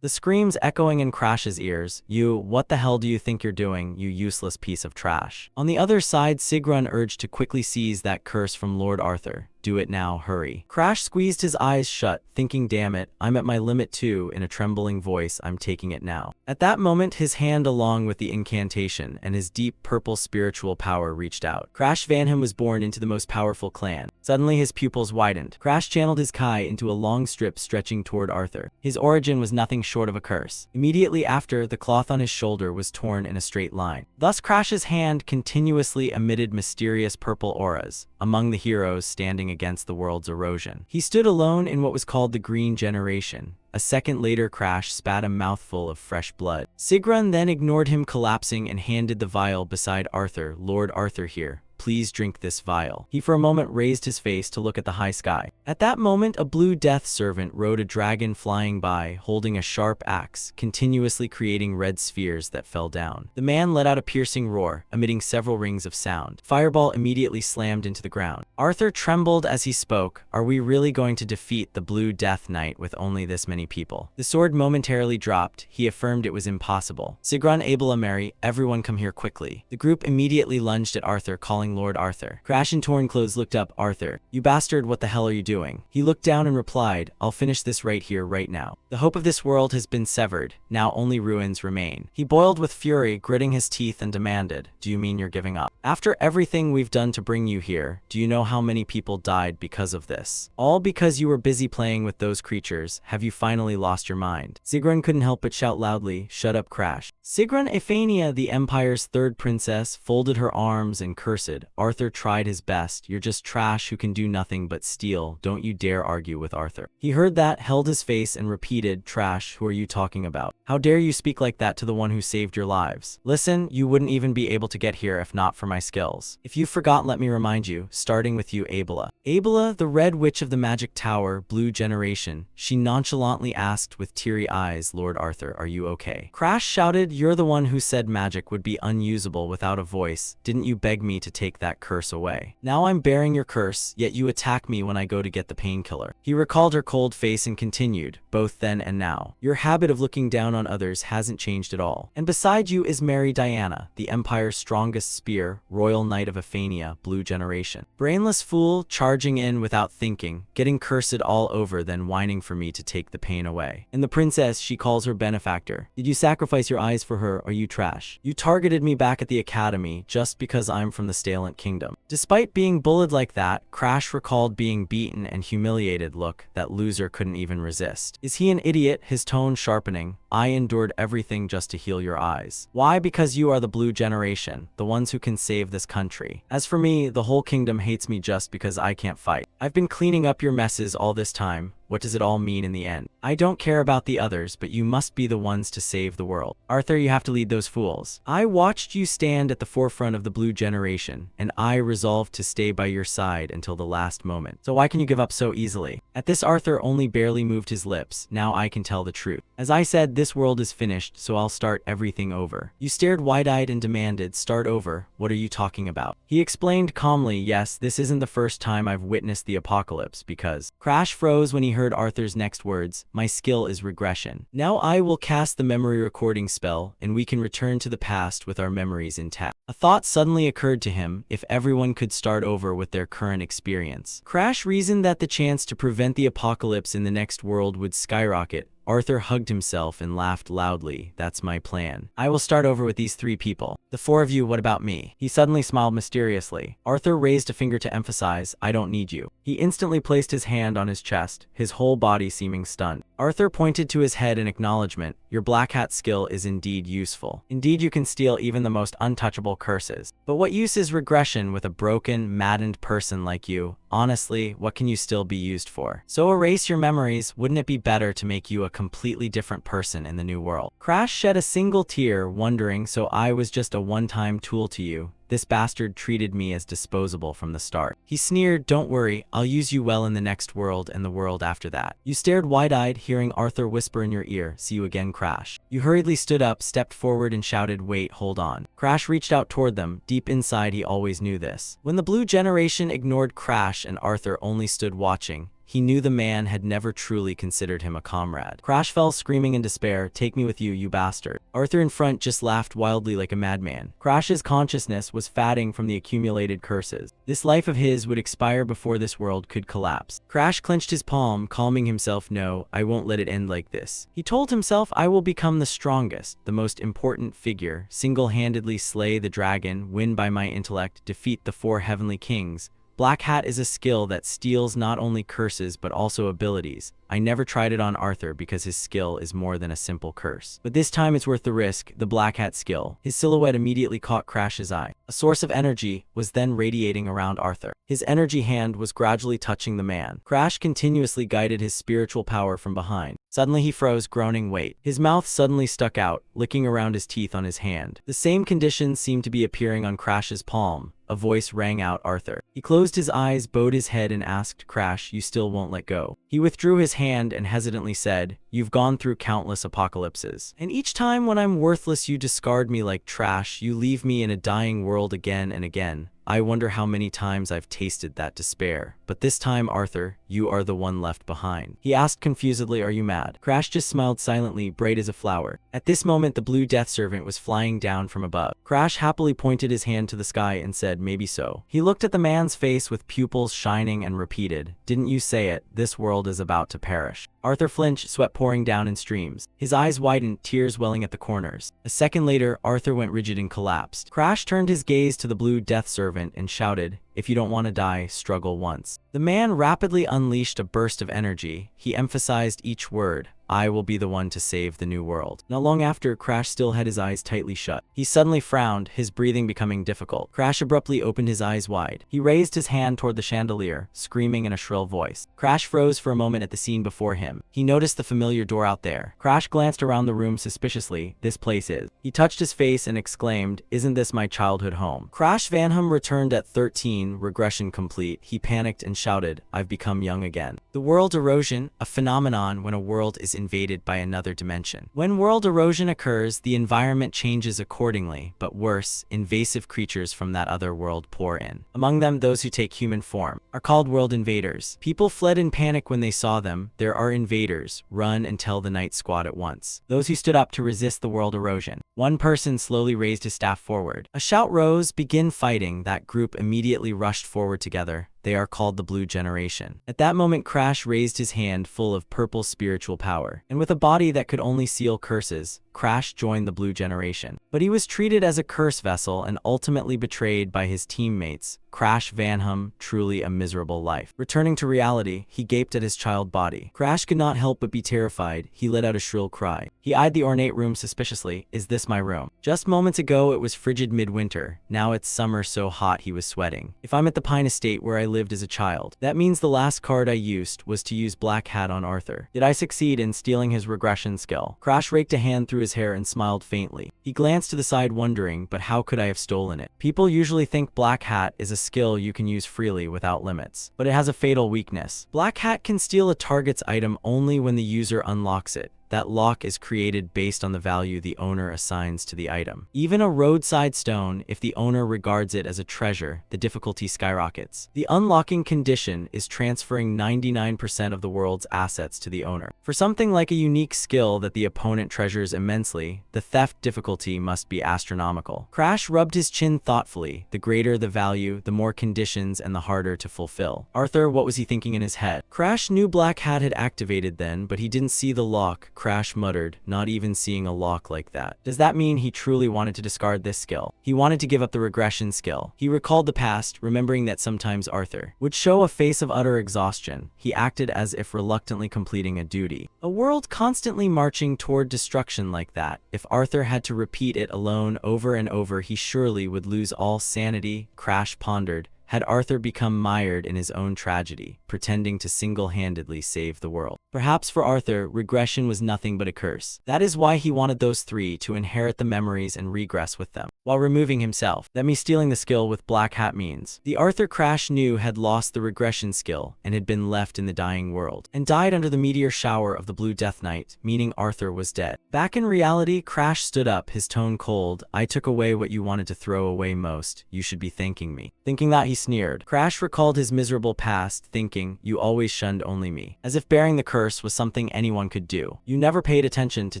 The screams echoing in Crash's ears. "You, what the hell do you think you're doing, you useless piece of trash?" On the other side, Sigrun urged to quickly seize that curse from Lord Arthur. "Do it now, hurry." Crash squeezed his eyes shut, thinking, damn it, I'm at my limit too. In a trembling voice, "I'm taking it now." At that moment, his hand along with the incantation and his deep purple spiritual power reached out. Crash Vanham was born into the most powerful clan. Suddenly his pupils widened. Crash channeled his Kai into a long strip stretching toward Arthur. His origin was nothing short of a curse. Immediately after, the cloth on his shoulder was torn in a straight line. Thus Crash's hand continuously emitted mysterious purple auras, among the heroes standing against the world's erosion. He stood alone in what was called the Green Generation. A second later, Crash spat a mouthful of fresh blood. Sigrun then ignored him, collapsing, and handed the vial beside Arthur. "Lord Arthur, here. Please drink this vial." He for a moment raised his face to look at the high sky. At that moment, a blue death servant rode a dragon flying by, holding a sharp axe, continuously creating red spheres that fell down. The man let out a piercing roar, emitting several rings of sound. Fireball immediately slammed into the ground. Arthur trembled as he spoke. "Are we really going to defeat the Blue Death Knight with only this many people?" The sword momentarily dropped. He affirmed it was impossible. "Sigrun, Abela, Mary, everyone come here quickly." The group immediately lunged at Arthur, calling Lord Arthur. Crash in torn clothes looked up. "Arthur, you bastard, what the hell are you doing?" He looked down and replied, "I'll finish this right here, right now. The hope of this world has been severed. Now only ruins remain." He boiled with fury, gritting his teeth, and demanded, "Do you mean you're giving up? After everything we've done to bring you here, do you know how many people died because of this? All because you were busy playing with those creatures. Have you finally lost your mind?" Sigrun couldn't help but shout loudly, "Shut up, Crash." Sigrun Ephania, the Empire's third princess, folded her arms and cursed. "Arthur tried his best. You're just trash who can do nothing but steal. Don't you dare argue with Arthur." He heard that, held his face, and repeated, "Trash, who are you talking about? How dare you speak like that to the one who saved your lives? Listen, you wouldn't even be able to get here if not for my skills. If you forgot, let me remind you, starting with you, Abela." Abela, the Red Witch of the Magic Tower, Blue Generation, she nonchalantly asked with teary eyes, "Lord Arthur, are you okay?" Crash shouted, "You're the one who said magic would be unusable without a voice. Didn't you beg me to take that curse away? Now I'm bearing your curse, yet you attack me when I go to get the painkiller." He recalled her cold face and continued, "Both then and now. Your habit of looking down on others hasn't changed at all. And beside you is Mary Diana, the Empire's strongest spear, Royal Knight of Ephania, Blue Generation. Brainless fool, charging in without thinking, getting cursed all over, then whining for me to take the pain away. And the princess, she calls her benefactor. Did you sacrifice your eyes for her, or you trash? You targeted me back at the academy just because I'm from the Stalent Kingdom." Despite being bullied like that, Crash recalled being beaten and humiliated. "Look, that loser couldn't even resist. Is he an idiot?" His tone sharpening. "I endured everything just to heal your eyes. Why? Because you are the Blue Generation, the ones who can save this country. As for me, the whole kingdom hates me just because I can't fight. I've been cleaning up your messes all this time. What does it all mean in the end? I don't care about the others, but you must be the ones to save the world. Arthur, you have to lead those fools. I watched you stand at the forefront of the Blue Generation, and I resolved to stay by your side until the last moment. So why can you give up so easily?" At this, Arthur only barely moved his lips. "Now I can tell the truth. As I said, this world is finished, so I'll start everything over." You stared wide-eyed and demanded, "Start over? What are you talking about?" He explained calmly, "Yes, this isn't the first time I've witnessed the apocalypse, because..." Crash froze when he heard Arthur's next words. "My skill is regression. Now I will cast the memory recording spell, and we can return to the past with our memories intact." A thought suddenly occurred to him. If everyone could start over with their current experience. Crash reasoned that the chance to prevent the apocalypse in the next world would skyrocket. Arthur hugged himself and laughed loudly. "That's my plan. I will start over with these 3 people. The 4 of you, what about me?" He suddenly smiled mysteriously. Arthur raised a finger to emphasize, "I don't need you." He instantly placed his hand on his chest, his whole body seeming stunned. Arthur pointed to his head in acknowledgement. "Your black hat skill is indeed useful. Indeed, you can steal even the most untouchable curses. But what use is regression with a broken, maddened person like you? Honestly, what can you still be used for? So erase your memories. Wouldn't it be better to make you a completely different person in the new world?" Crash shed a single tear, wondering, "So I was just a one-time tool to you? This bastard treated me as disposable from the start." He sneered, "Don't worry, I'll use you well in the next world and the world after that." You stared wide-eyed, hearing Arthur whisper in your ear, "See you again, Crash." You hurriedly stood up, stepped forward, and shouted, "Wait, hold on." Crash reached out toward them. Deep inside, he always knew this. When the Blue Generation ignored Crash and Arthur only stood watching, he knew the man had never truly considered him a comrade. Crash fell screaming in despair, "Take me with you, you bastard." Arthur in front just laughed wildly like a madman. Crash's consciousness was fatting from the accumulated curses. This life of his would expire before this world could collapse. Crash clenched his palm, calming himself. "No, I won't let it end like this." He told himself, "I will become the strongest, the most important figure, single-handedly slay the dragon, win by my intellect, defeat the 4 heavenly kings. Black Hat is a skill that steals not only curses but also abilities. I never tried it on Arthur because his skill is more than a simple curse. But this time it's worth the risk, the Black Hat skill." His silhouette immediately caught Crash's eye. A source of energy was then radiating around Arthur. His energy hand was gradually touching the man. Crash continuously guided his spiritual power from behind. Suddenly he froze, groaning, "Wait." His mouth suddenly stuck out, licking around his teeth on his hand. The same conditions seemed to be appearing on Crash's palm. A voice rang out, "Arthur." He closed his eyes, bowed his head, and asked, "Crash, you still won't let go?" He withdrew his hand and hesitantly said, "You've gone through countless apocalypses. And each time when I'm worthless you discard me like trash, you leave me in a dying world again and again. I wonder how many times I've tasted that despair. But this time, Arthur, you are the one left behind." He asked confusedly, "Are you mad?" Crash just smiled silently, bright as a flower. At this moment, the blue death servant was flying down from above. Crash happily pointed his hand to the sky and said, "Maybe so." He looked at the man's face with pupils shining and repeated, "Didn't you say it? This world is about to perish." Arthur flinched, sweat pouring down in streams. His eyes widened, tears welling at the corners. A second later, Arthur went rigid and collapsed. Crash turned his gaze to the blue death servant and shouted, "If you don't want to die, struggle once." The man rapidly unleashed a burst of energy. He emphasized each word, "I will be the one to save the new world." Not long after, Crash still had his eyes tightly shut. He suddenly frowned, his breathing becoming difficult. Crash abruptly opened his eyes wide. He raised his hand toward the chandelier, screaming in a shrill voice. Crash froze for a moment at the scene before him. He noticed the familiar door out there. Crash glanced around the room suspiciously. "This place is." He touched his face and exclaimed, "Isn't this my childhood home?" Crash Vanham returned at 13, regression complete. He panicked and shouted, "I've become young again." The world erosion, a phenomenon when a world is invaded by another dimension. When world erosion occurs, the environment changes accordingly, but worse, invasive creatures from that other world pour in. Among them, those who take human form are called world invaders. People fled in panic when they saw them. There are invaders. Run and tell the night squad at once. Those who stood up to resist the world erosion. One person slowly raised his staff forward. A shout rose, "Begin fighting." That group immediately rushed forward together. They are called the Blue Generation. At that moment, Crash raised his hand full of purple spiritual power. And with a body that could only seal curses, Crash joined the Blue Generation. But he was treated as a curse vessel and ultimately betrayed by his teammates. Crash Vanham, truly a miserable life. Returning to reality, he gaped at his child body. Crash could not help but be terrified. He let out a shrill cry. He eyed the ornate room suspiciously. "Is this my room? Just moments ago it was frigid midwinter. Now it's summer, so hot he was sweating. If I'm at the Pine Estate where I lived as a child, that means the last card I used was to use Black Hat on Arthur. Did I succeed in stealing his regression skill?" Crash raked a hand through his hair and smiled faintly. He glanced to the side wondering, but how could I have stolen it? People usually think Black Hat is a skill you can use freely without limits, but it has a fatal weakness. Black Hat can steal a target's item only when the user unlocks it. That lock is created based on the value the owner assigns to the item. Even a roadside stone, if the owner regards it as a treasure, the difficulty skyrockets. The unlocking condition is transferring 99% of the world's assets to the owner. For something like a unique skill that the opponent treasures immensely, the theft difficulty must be astronomical. Crash rubbed his chin thoughtfully. The greater the value, the more conditions and the harder to fulfill. Arthur, what was he thinking in his head? Crash knew Black Hat had activated then, but he didn't see the lock. Crash muttered, not even seeing a lock like that. Does that mean he truly wanted to discard this skill? He wanted to give up the regression skill. He recalled the past, remembering that sometimes Arthur would show a face of utter exhaustion. He acted as if reluctantly completing a duty. A world constantly marching toward destruction like that. If Arthur had to repeat it alone over and over, he surely would lose all sanity. Crash pondered. Had Arthur become mired in his own tragedy, pretending to single-handedly save the world? Perhaps for Arthur, regression was nothing but a curse. That is why he wanted those three to inherit the memories and regress with them, while removing himself. That means stealing the skill with Black Hat means. The Arthur Crash knew had lost the regression skill and had been left in the dying world, and died under the meteor shower of the Blue Death Knight, meaning Arthur was dead. Back in reality, Crash stood up, his tone cold. "I took away what you wanted to throw away most. You should be thanking me." Thinking that, he sneered. Crash recalled his miserable past, thinking, "You always shunned only me." As if bearing the curse was something anyone could do. You never paid attention to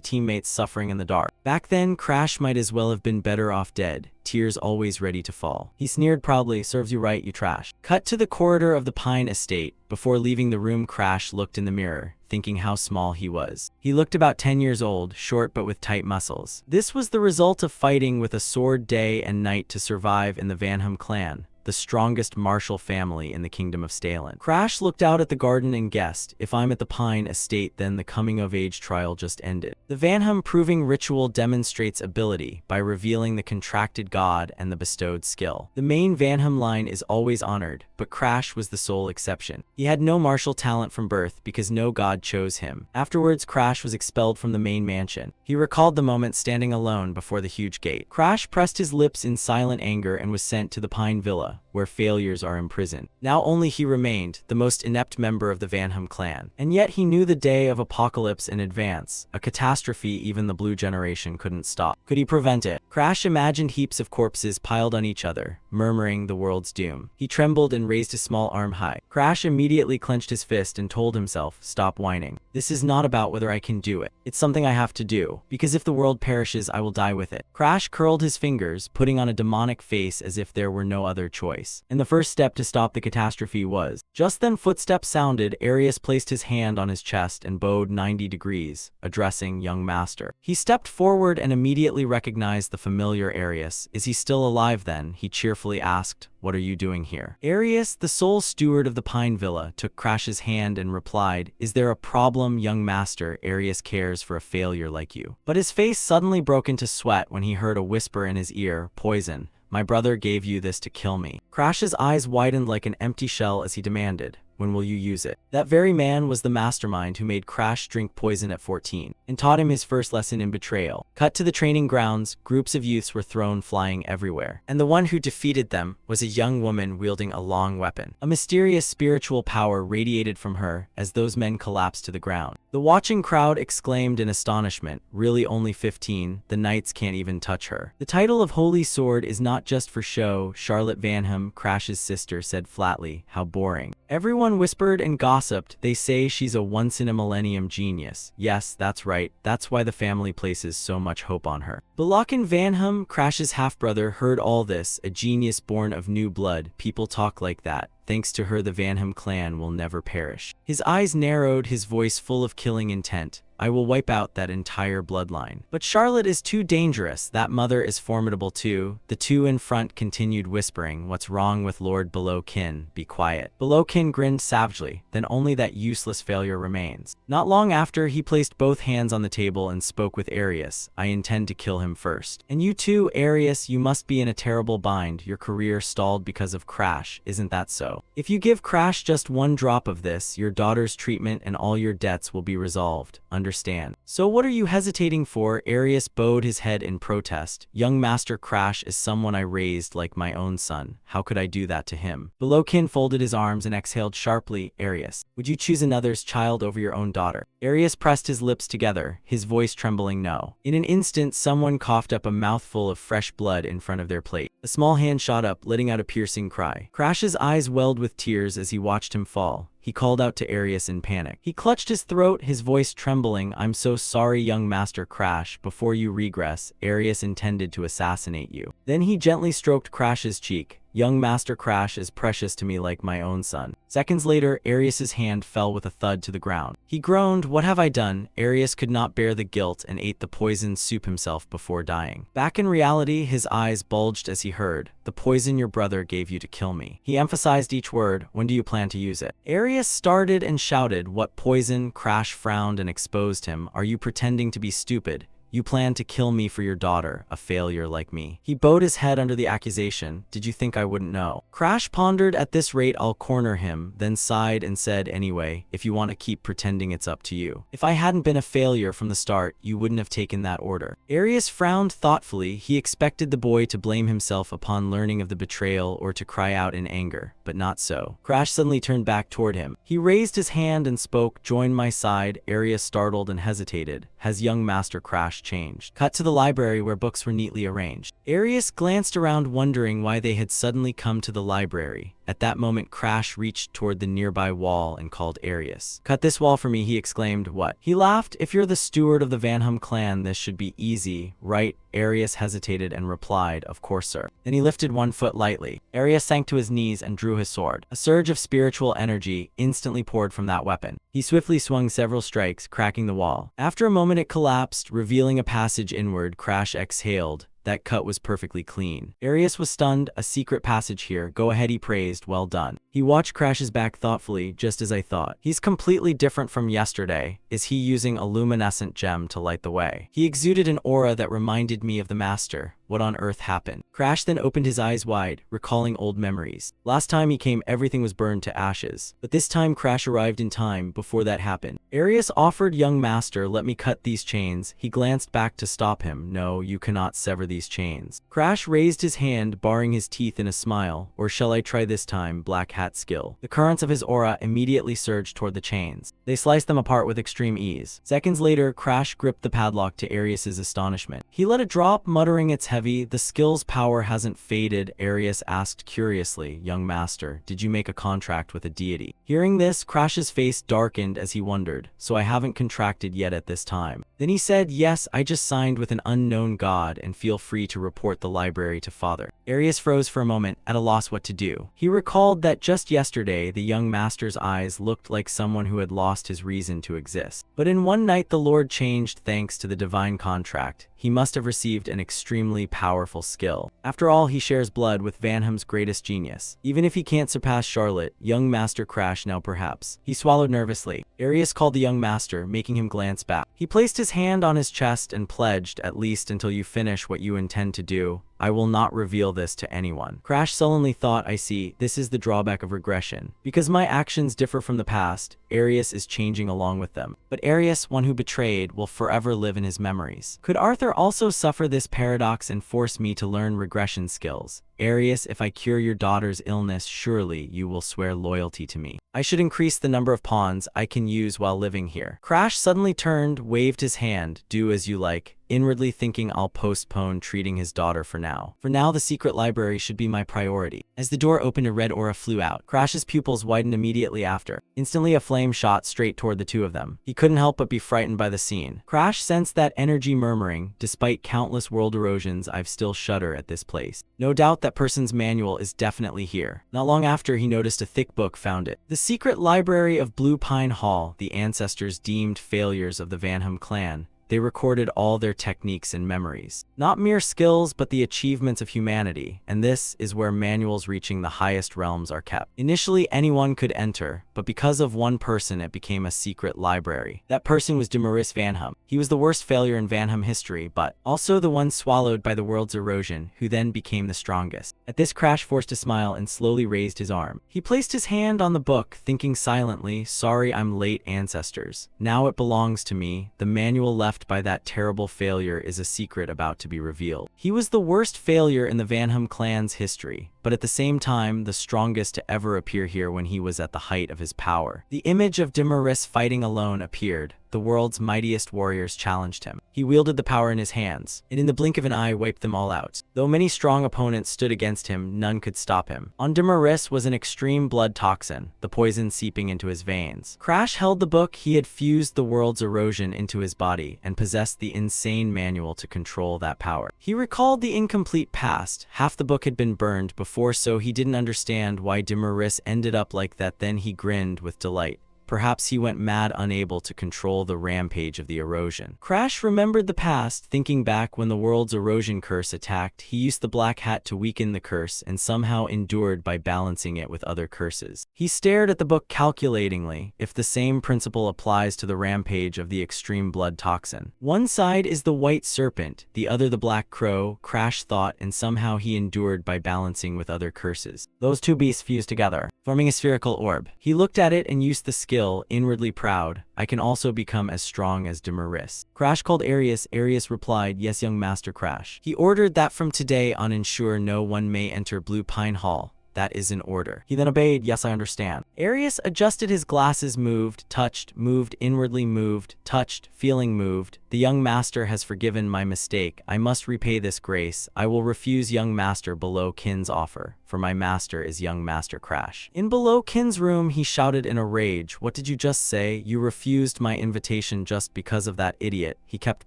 teammates suffering in the dark. Back then, Crash might as well have been better off dead, tears always ready to fall. He sneered proudly, "Serves you right, you trash." Cut to the corridor of the Pine Estate. Before leaving the room, Crash looked in the mirror, thinking how small he was. He looked about 10 years old, short but with tight muscles. This was the result of fighting with a sword day and night to survive in the Vanham clan, the strongest martial family in the kingdom of Stalen. Crash looked out at the garden and guessed, if I'm at the Pine Estate, then the coming-of-age trial just ended. The Vanham proving ritual demonstrates ability by revealing the contracted god and the bestowed skill. The main Vanham line is always honored, but Crash was the sole exception. He had no martial talent from birth because no god chose him. Afterwards, Crash was expelled from the main mansion. He recalled the moment standing alone before the huge gate. Crash pressed his lips in silent anger and was sent to the Pine Villa, where failures are imprisoned. Now only he remained, the most inept member of the Vanham clan. And yet he knew the day of apocalypse in advance, a catastrophe even the Blue Generation couldn't stop. Could he prevent it? Crash imagined heaps of corpses piled on each other, murmuring the world's doom. He trembled and raised his small arm high. Crash immediately clenched his fist and told himself, "Stop whining. This is not about whether I can do it. It's something I have to do, because if the world perishes, I will die with it." Crash curled his fingers, putting on a demonic face as if there were no other choice. And the first step to stop the catastrophe was. Just then footsteps sounded. Arius placed his hand on his chest and bowed 90 degrees, addressing young master. He stepped forward and immediately recognized the familiar Arius. "Is he still alive then?" he cheerfully asked. "What are you doing here?" Arius, the sole steward of the Pine Villa, took Crash's hand and replied, "Is there a problem, young master? Arius cares for a failure like you." But his face suddenly broke into sweat when he heard a whisper in his ear, "Poison. My brother gave you this to kill me." Crash's eyes widened like an empty shell as he demanded, "When will you use it?" That very man was the mastermind who made Crash drink poison at 14 and taught him his first lesson in betrayal. Cut to the training grounds, groups of youths were thrown flying everywhere. And the one who defeated them was a young woman wielding a long weapon. A mysterious spiritual power radiated from her as those men collapsed to the ground. The watching crowd exclaimed in astonishment, "Really only 15? The knights can't even touch her." The title of Holy Sword is not just for show, Charlotte Vanham, Crash's sister, said flatly. "How boring." Everyone whispered and gossiped. "They say she's a once-in-a-millennium genius." Yes, that's right. That's why the family places so much hope on her. Balakan Vanham, Crash's half-brother, heard all this. "A genius born of new blood. People talk like that. Thanks to her, the Vanham clan will never perish." His eyes narrowed, his voice full of killing intent. "I will wipe out that entire bloodline." "But Charlotte is too dangerous. That mother is formidable too." The two in front continued whispering, "What's wrong with Lord Belowkin? Be quiet." Belowkin grinned savagely. "Then only that useless failure remains." Not long after, he placed both hands on the table and spoke with Arius. "I intend to kill him first. And you too, Arius, you must be in a terrible bind. Your career stalled because of Crash, isn't that so? If you give Crash just one drop of this, your daughter's treatment and all your debts will be resolved. Understand? So what are you hesitating for?" Arius bowed his head in protest. "Young Master Crash is someone I raised like my own son. How could I do that to him?" Belowkin folded his arms and exhaled sharply. "Arius, would you choose another's child over your own daughter?" Arius pressed his lips together, his voice trembling no. In an instant, someone coughed up a mouthful of fresh blood in front of their plate. A small hand shot up, letting out a piercing cry. Crash's eyes welled with tears as he watched him fall. He called out to Arius in panic. He clutched his throat, his voice trembling. "I'm so sorry, young Master Crash. Before you regress, Arius intended to assassinate you." Then he gently stroked Crash's cheek. "Young Master Crash is precious to me like my own son." Seconds later, Arius's hand fell with a thud to the ground. He groaned, "What have I done?" Arius could not bear the guilt and ate the poisoned soup himself before dying. Back in reality, his eyes bulged as he heard, "The poison your brother gave you to kill me." He emphasized each word. "When do you plan to use it?" Arius started and shouted, "What poison?" Crash frowned and exposed him. "Are you pretending to be stupid? You plan to kill me for your daughter, a failure like me." He bowed his head under the accusation. "Did you think I wouldn't know?" Crash pondered. "At this rate, I'll corner him," then sighed and said, "Anyway, if you want to keep pretending, it's up to you. If I hadn't been a failure from the start, you wouldn't have taken that order." Arius frowned thoughtfully. He expected the boy to blame himself upon learning of the betrayal or to cry out in anger, but not so. Crash suddenly turned back toward him. He raised his hand and spoke, "Join my side." Arius startled and hesitated. "Has young Master Crash Crash changed. Cut to the library where books were neatly arranged. Arius glanced around wondering why they had suddenly come to the library. At that moment, Crash reached toward the nearby wall and called Arius. "Cut this wall for me," he exclaimed. "What?" He laughed. "If you're the steward of the Vanhum clan, this should be easy, right?" Arius hesitated and replied, "Of course, sir." Then he lifted one foot lightly. Arius sank to his knees and drew his sword. A surge of spiritual energy instantly poured from that weapon. He swiftly swung several strikes, cracking the wall. After a moment it collapsed, revealing a passage inward. Crash exhaled. That cut was perfectly clean. Arius was stunned. "A secret passage here. Go ahead," he praised. "Well done." He watched Crash's back thoughtfully. "Just as I thought. He's completely different from yesterday. Is he using a luminescent gem to light the way? He exuded an aura that reminded me of the master. What on earth happened?" Crash then opened his eyes wide, recalling old memories. Last time he came, everything was burned to ashes. But this time Crash arrived in time before that happened. Arius offered, "Young master, let me cut these chains." He glanced back to stop him. "No, you cannot sever these chains." Crash raised his hand, baring his teeth in a smile. "Or shall I try this time?" Black Hat skill. The currents of his aura immediately surged toward the chains. They sliced them apart with extreme ease. Seconds later, Crash gripped the padlock to Arius's astonishment. He let it drop, muttering, "It's heavy." "The skill's power hasn't faded," Arius asked curiously. "Young master, did you make a contract with a deity?" Hearing this, Crash's face darkened as he wondered. "So I haven't contracted yet at this time." Then he said, "Yes, I just signed with an unknown god, and feel free to report the library to father." Arius froze for a moment, at a loss what to do. He recalled that just yesterday, the young master's eyes looked like someone who had lost his reason to exist. But in one night the Lord changed thanks to the divine contract. He must have received an extremely powerful skill. After all, he shares blood with Vanhum's greatest genius. Even if he can't surpass Charlotte, young Master Crash now perhaps. He swallowed nervously. Arius called the young master, making him glance back. He placed his hand on his chest and pledged, "At least until you finish what you intend to do, I will not reveal this to anyone." Crash sullenly thought, "I see, this is the drawback of regression. Because my actions differ from the past, Arius is changing along with them. But Arius, one who betrayed, will forever live in his memories." Could Arthur also suffer this paradox and force me to learn regression skills? "Arius, if I cure your daughter's illness, surely you will swear loyalty to me. I should increase the number of pawns I can use while living here." Crash suddenly turned, waved his hand. "Do as you like." Inwardly thinking, "I'll postpone treating his daughter for now. For now, the secret library should be my priority." As the door opened, a red aura flew out. Crash's pupils widened immediately after. Instantly, a flame shot straight toward the two of them. He couldn't help but be frightened by the scene. Crash sensed that energy murmuring, "Despite countless world erosions, I've still shudder at this place. No doubt that person's manual is definitely here." Not long after, he noticed a thick book found it. The secret library of Blue Pine Hall, the ancestors deemed failures of the Vanhum clan. They recorded all their techniques and memories. Not mere skills, but the achievements of humanity, and this is where manuals reaching the highest realms are kept. Initially, anyone could enter, but because of one person, it became a secret library. That person was Maurice Vanhum. He was the worst failure in Vanhum history, but also the one swallowed by the world's erosion, who then became the strongest. At this, Crash forced a smile and slowly raised his arm. He placed his hand on the book, thinking silently, "Sorry I'm late, ancestors. Now it belongs to me. The manual left by that terrible failure is a secret about to be revealed." He was the worst failure in the Vanhum clan's history, but at the same time, the strongest to ever appear here when he was at the height of his power. The image of Maurice fighting alone appeared. The world's mightiest warriors challenged him. He wielded the power in his hands, and in the blink of an eye wiped them all out. Though many strong opponents stood against him, none could stop him. On Maurice was an extreme blood toxin, the poison seeping into his veins. Crash held the book. He had fused the world's erosion into his body and possessed the insane manual to control that power. He recalled the incomplete past. Half the book had been burned before, so he didn't understand why Maurice ended up like that. Then he grinned with delight. Perhaps he went mad, unable to control the rampage of the erosion. Crash remembered the past, thinking back when the world's erosion curse attacked. He used the black hat to weaken the curse and somehow endured by balancing it with other curses. He stared at the book calculatingly. If the same principle applies to the rampage of the extreme blood toxin. One side is the white serpent, the other the black crow, Crash thought, and somehow he endured by balancing with other curses. Those two beasts fused together, forming a spherical orb. He looked at it and used the skill, inwardly proud. "I can also become as strong as Maurice." Crash called Arius. Arius replied, "Yes, young Master Crash." He ordered that from today on ensure no one may enter Blue Pine Hall. "That is an order." He then obeyed. "Yes, I understand." Arius adjusted his glasses, moved, touched, moved, inwardly moved, touched, feeling moved, The young master has forgiven my mistake. I must repay this grace. I will refuse young master below kin's offer, for my master is young master Crash. In below kin's room, he shouted in a rage, "What did you just say? You refused my invitation just because of that idiot." He kept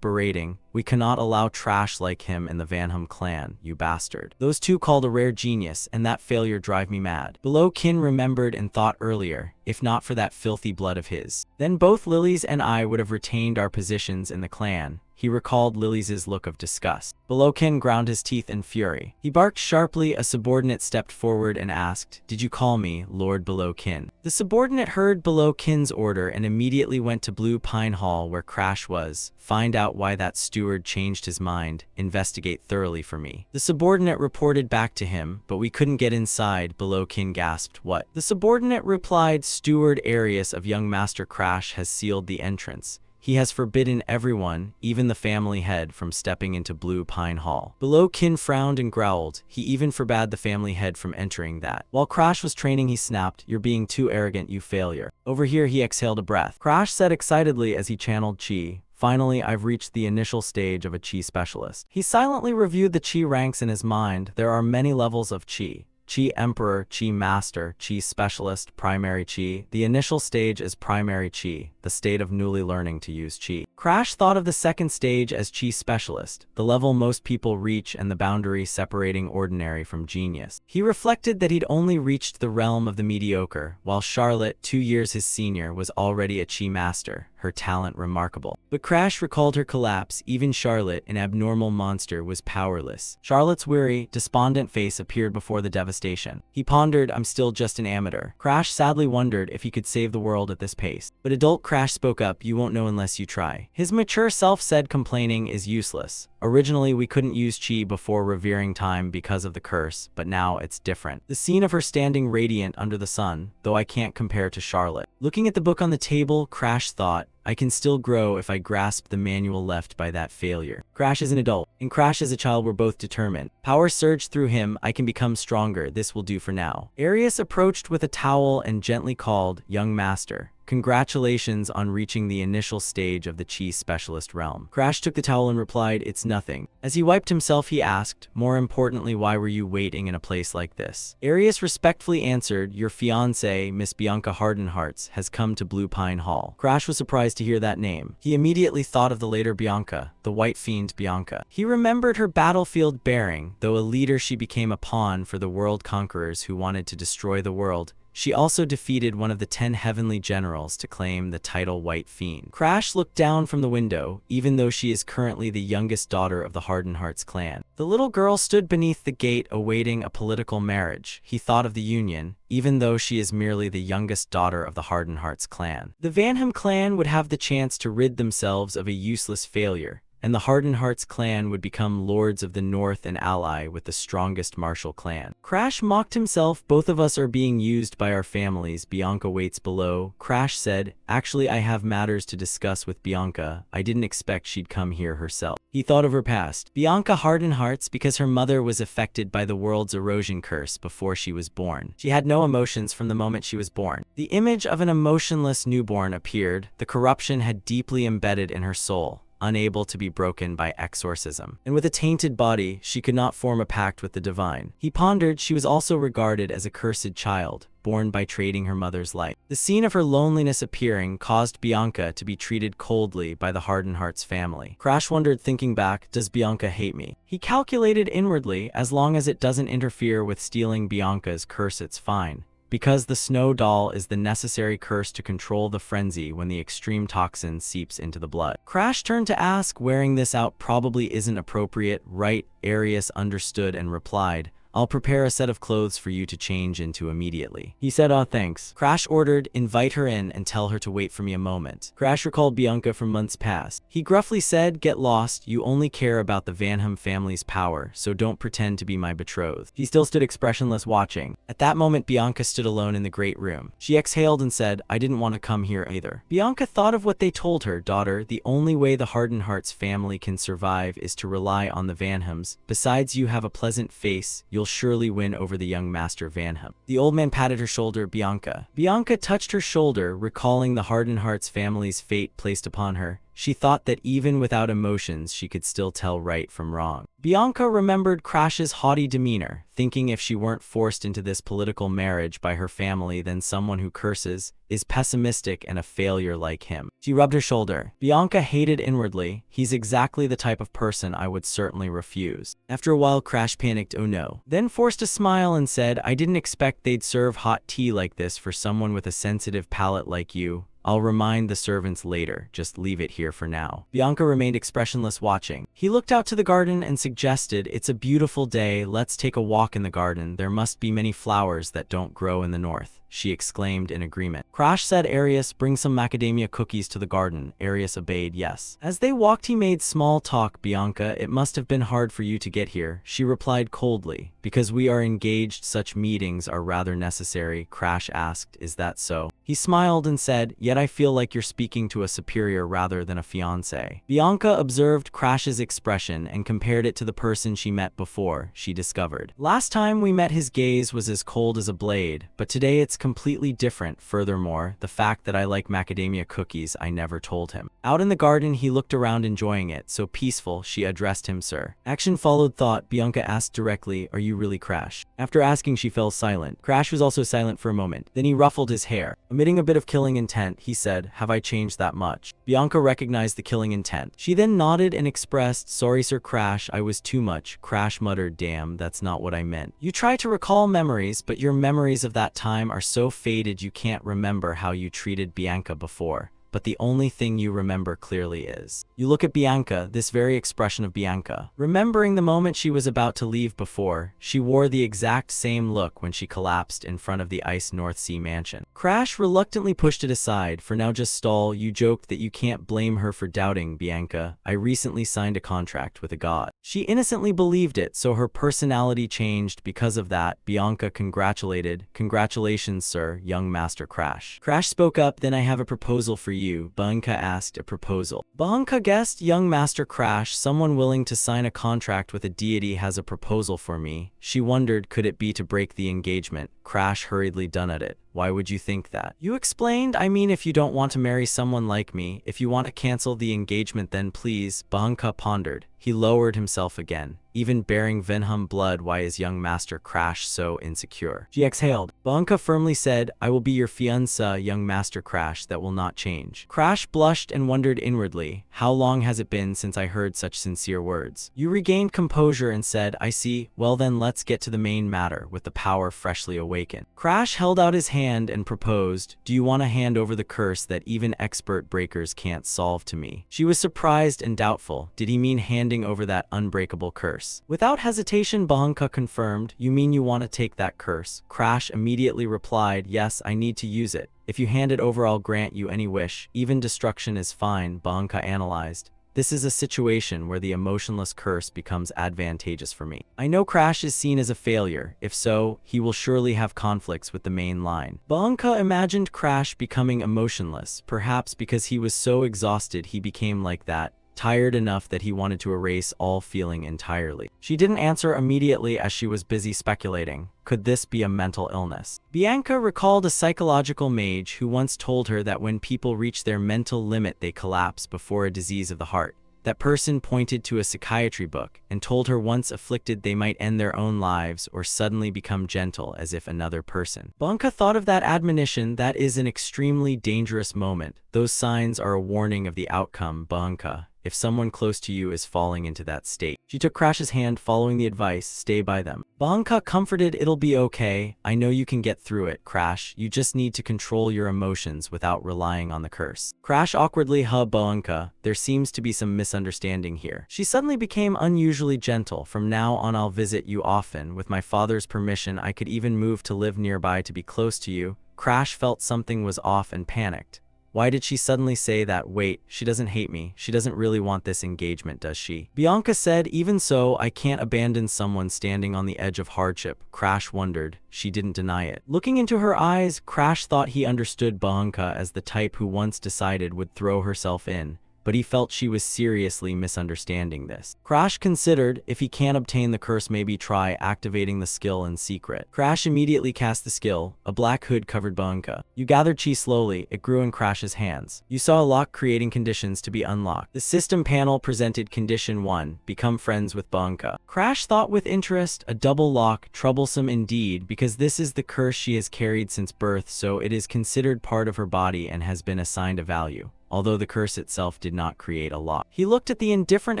berating, "We cannot allow trash like him in the Vanham clan, you bastard. Those two called a rare genius, and that failure drive me mad." Below kin remembered and thought earlier, if not for that filthy blood of his, then both Lilies and I would have retained our positions in the clan. He recalled Lily's look of disgust. Belowkin ground his teeth in fury. He barked sharply. A subordinate stepped forward and asked, "Did you call me, Lord Belowkin?" The subordinate heard Belowkin's order and immediately went to Blue Pine Hall where Crash was. "Find out why that steward changed his mind. Investigate thoroughly for me." The subordinate reported back to him, "But we couldn't get inside." Belowkin gasped, "What?" The subordinate replied, "Steward Arius of young Master Crash has sealed the entrance. He has forbidden everyone, even the family head, from stepping into Blue Pine Hall." Belowkin frowned and growled. He even forbade the family head from entering that. While Crash was training, he snapped, "You're being too arrogant, you failure." Over here, he exhaled a breath. Crash said excitedly as he channeled chi, "Finally, I've reached the initial stage of a chi specialist." He silently reviewed the chi ranks in his mind. There are many levels of chi. Chi Emperor, Chi Master, Chi Specialist, Primary Chi. The initial stage is Primary Chi, the state of newly learning to use Chi. Crash thought of the second stage as Chi Specialist, the level most people reach and the boundary separating ordinary from genius. He reflected that he'd only reached the realm of the mediocre, while Charlotte, 2 years his senior, was already a Chi Master, her talent remarkable. But Crash recalled her collapse. Even Charlotte, an abnormal monster, was powerless. Charlotte's weary, despondent face appeared before the devastation. He pondered, "I'm still just an amateur." Crash sadly wondered if he could save the world at this pace. But adult Crash spoke up, "You won't know unless you try." His mature self said complaining is useless. "Originally, we couldn't use Chi before revering time because of the curse, but now it's different." The scene of her standing radiant under the sun, though I can't compare to Charlotte. Looking at the book on the table, Crash thought, "I can still grow if I grasp the manual left by that failure." Crash is an adult, and Crash as a child were both determined. Power surged through him. "I can become stronger. This will do for now." Arius approached with a towel and gently called, "Young Master, congratulations on reaching the initial stage of the Chi Specialist realm." Crash took the towel and replied, "It's nothing." As he wiped himself, he asked, "More importantly, why were you waiting in a place like this?" Arius respectfully answered, "Your fiancée, Miss Bianca Hardenhearts, has come to Blue Pine Hall." Crash was surprised to hear that name. He immediately thought of the later Bianca, the White Fiend Bianca. He remembered her battlefield bearing. Though a leader, she became a pawn for the world conquerors who wanted to destroy the world. She also defeated one of the 10 heavenly generals to claim the title White Fiend. Crash looked down from the window, even though she is currently the youngest daughter of the Hardenhearts clan. The little girl stood beneath the gate awaiting a political marriage. He thought of the union, even though she is merely the youngest daughter of the Hardenhearts clan. The Vanham clan would have the chance to rid themselves of a useless failure, and the Hardenhearts clan would become lords of the north and ally with the strongest martial clan. Crash mocked himself. "Both of us are being used by our families. Bianca waits below." Crash said, "Actually, I have matters to discuss with Bianca. I didn't expect she'd come here herself." He thought of her past. Bianca Hardenhearts, because her mother was affected by the world's erosion curse before she was born. She had no emotions from the moment she was born. The image of an emotionless newborn appeared. The corruption had deeply embedded in her soul, unable to be broken by exorcism. And with a tainted body, she could not form a pact with the divine. He pondered, she was also regarded as a cursed child, born by trading her mother's life. The scene of her loneliness appearing caused Bianca to be treated coldly by the Hardenhearts family. Crash wondered, thinking back, does Bianca hate me? He calculated inwardly, as long as it doesn't interfere with stealing Bianca's curse, it's fine. Because the snow doll is the necessary curse to control the frenzy when the extreme toxin seeps into the blood. Crash turned to ask, wearing this out probably isn't appropriate, right? Arius understood and replied, "I'll prepare a set of clothes for you to change into immediately." He said, "Aw, thanks." Crash ordered, "Invite her in and tell her to wait for me a moment." Crash recalled Bianca from months past. He gruffly said, "Get lost. You only care about the Vanham family's power, so don't pretend to be my betrothed." He still stood expressionless, watching. At that moment, Bianca stood alone in the great room. She exhaled and said, "I didn't want to come here either." Bianca thought of what they told her. "Daughter, the only way the Hardenhearts family can survive is to rely on the Vanhams. Besides, you have a pleasant face. You'll surely win over the young Master Vanham." The old man patted her shoulder. Bianca. Bianca touched her shoulder, recalling the Hardenhearts family's fate placed upon her. She thought that even without emotions she could still tell right from wrong. Bianca remembered Crash's haughty demeanor, thinking if she weren't forced into this political marriage by her family, then someone who curses, is pessimistic and a failure like him. She rubbed her shoulder. Bianca hated inwardly. He's exactly the type of person I would certainly refuse. After a while, Crash panicked, oh no. Then forced a smile and said, I didn't expect they'd serve hot tea like this for someone with a sensitive palate like you. I'll remind the servants later, just leave it here for now. Bianca remained expressionless, watching. He looked out to the garden and suggested, it's a beautiful day, let's take a walk in the garden. There must be many flowers that don't grow in the north, she exclaimed in agreement. Crash said, Arius, bring some macadamia cookies to the garden. Arius obeyed, yes. As they walked he made small talk. Bianca, it must have been hard for you to get here, she replied coldly. Because we are engaged, such meetings are rather necessary. Crash asked, is that so? He smiled and said, yet I feel like you're speaking to a superior rather than a fiancé. Bianca observed Crash's expression and compared it to the person she met before. She discovered, last time we met his gaze was as cold as a blade, but today it's completely different. Furthermore, the fact that I like macadamia cookies I never told him. Out in the garden he looked around enjoying it, so peaceful. She addressed him, sir. Action followed thought. Bianca asked directly, are you really Crash? After asking she fell silent. Crash was also silent for a moment. Then he ruffled his hair. Emitting a bit of killing intent, he said, have I changed that much? Bianca recognized the killing intent. She then nodded and expressed, sorry sir Crash, I was too much. Crash muttered, damn, that's not what I meant. You try to recall memories, but your memories of that time are so faded you can't remember how you treated Bianca before. But the only thing you remember clearly is. You look at Bianca, this very expression of Bianca. Remembering the moment she was about to leave before, she wore the exact same look when she collapsed in front of the Ice North Sea mansion. Crash reluctantly pushed it aside. For now just stall. You joked that you can't blame her for doubting, Bianca. I recently signed a contract with a god. She innocently believed it, so her personality changed because of that. Bianca congratulated. Congratulations, sir, young Master Crash. Crash spoke up, then I have a proposal for you. Bianca asked, a proposal. Bianca guessed, young Master Crash, someone willing to sign a contract with a deity has a proposal for me. She wondered, could it be to break the engagement? Crash hurriedly done at it. Why would you think that? You explained, I mean if you don't want to marry someone like me, if you want to cancel the engagement then please. Bianca pondered. He lowered himself again. Even bearing Vinham blood, why is young Master Crash so insecure? She exhaled. Bianca firmly said, I will be your fiancé, young Master Crash, that will not change. Crash blushed and wondered inwardly, how long has it been since I heard such sincere words? You regained composure and said, I see, well then let's get to the main matter. With the power freshly awakened, Crash held out his hand and proposed, do you want to hand over the curse that even expert breakers can't solve to me? She was surprised and doubtful. Did he mean handing over that unbreakable curse? Without hesitation, Bianca confirmed, you mean you want to take that curse? Crash immediately replied, yes, I need to use it. If you hand it over I'll grant you any wish. Even destruction is fine, Bianca analyzed. This is a situation where the emotionless curse becomes advantageous for me. I know Crash is seen as a failure. If so, he will surely have conflicts with the main line. Bianca imagined Crash becoming emotionless, perhaps because he was so exhausted he became like that. Tired enough that he wanted to erase all feeling entirely. She didn't answer immediately as she was busy speculating. Could this be a mental illness? Bianca recalled a psychological mage who once told her that when people reach their mental limit they collapse before a disease of the heart. That person pointed to a psychiatry book and told her once afflicted they might end their own lives or suddenly become gentle as if another person. Bianca thought of that admonition. That is an extremely dangerous moment. Those signs are a warning of the outcome, Bianca, if someone close to you is falling into that state. She took Crash's hand, following the advice, stay by them. Bianca comforted, it'll be okay. I know you can get through it, Crash. You just need to control your emotions without relying on the curse. Crash awkwardly hugged Bianca. There seems to be some misunderstanding here. She suddenly became unusually gentle. From now on I'll visit you often. With my father's permission I could even move to live nearby to be close to you. Crash felt something was off and panicked. Why did she suddenly say that? Wait, she doesn't hate me. She doesn't really want this engagement, does she? Bianca said, even so, I can't abandon someone standing on the edge of hardship. Crash wondered. She didn't deny it. Looking into her eyes, Crash thought he understood Bianca as the type who once decided would throw herself in, but he felt she was seriously misunderstanding this. Crash considered if he can't obtain the curse, maybe try activating the skill in secret. Crash immediately cast the skill. A black hood covered Bianca. You gathered chi slowly. It grew in Crash's hands. You saw a lock creating conditions to be unlocked. The system panel presented condition 1, become friends with Bianca. Crash thought with interest, a double lock, troublesome indeed, because this is the curse she has carried since birth, so it is considered part of her body and has been assigned a value, although the curse itself did not create a lock. He looked at the indifferent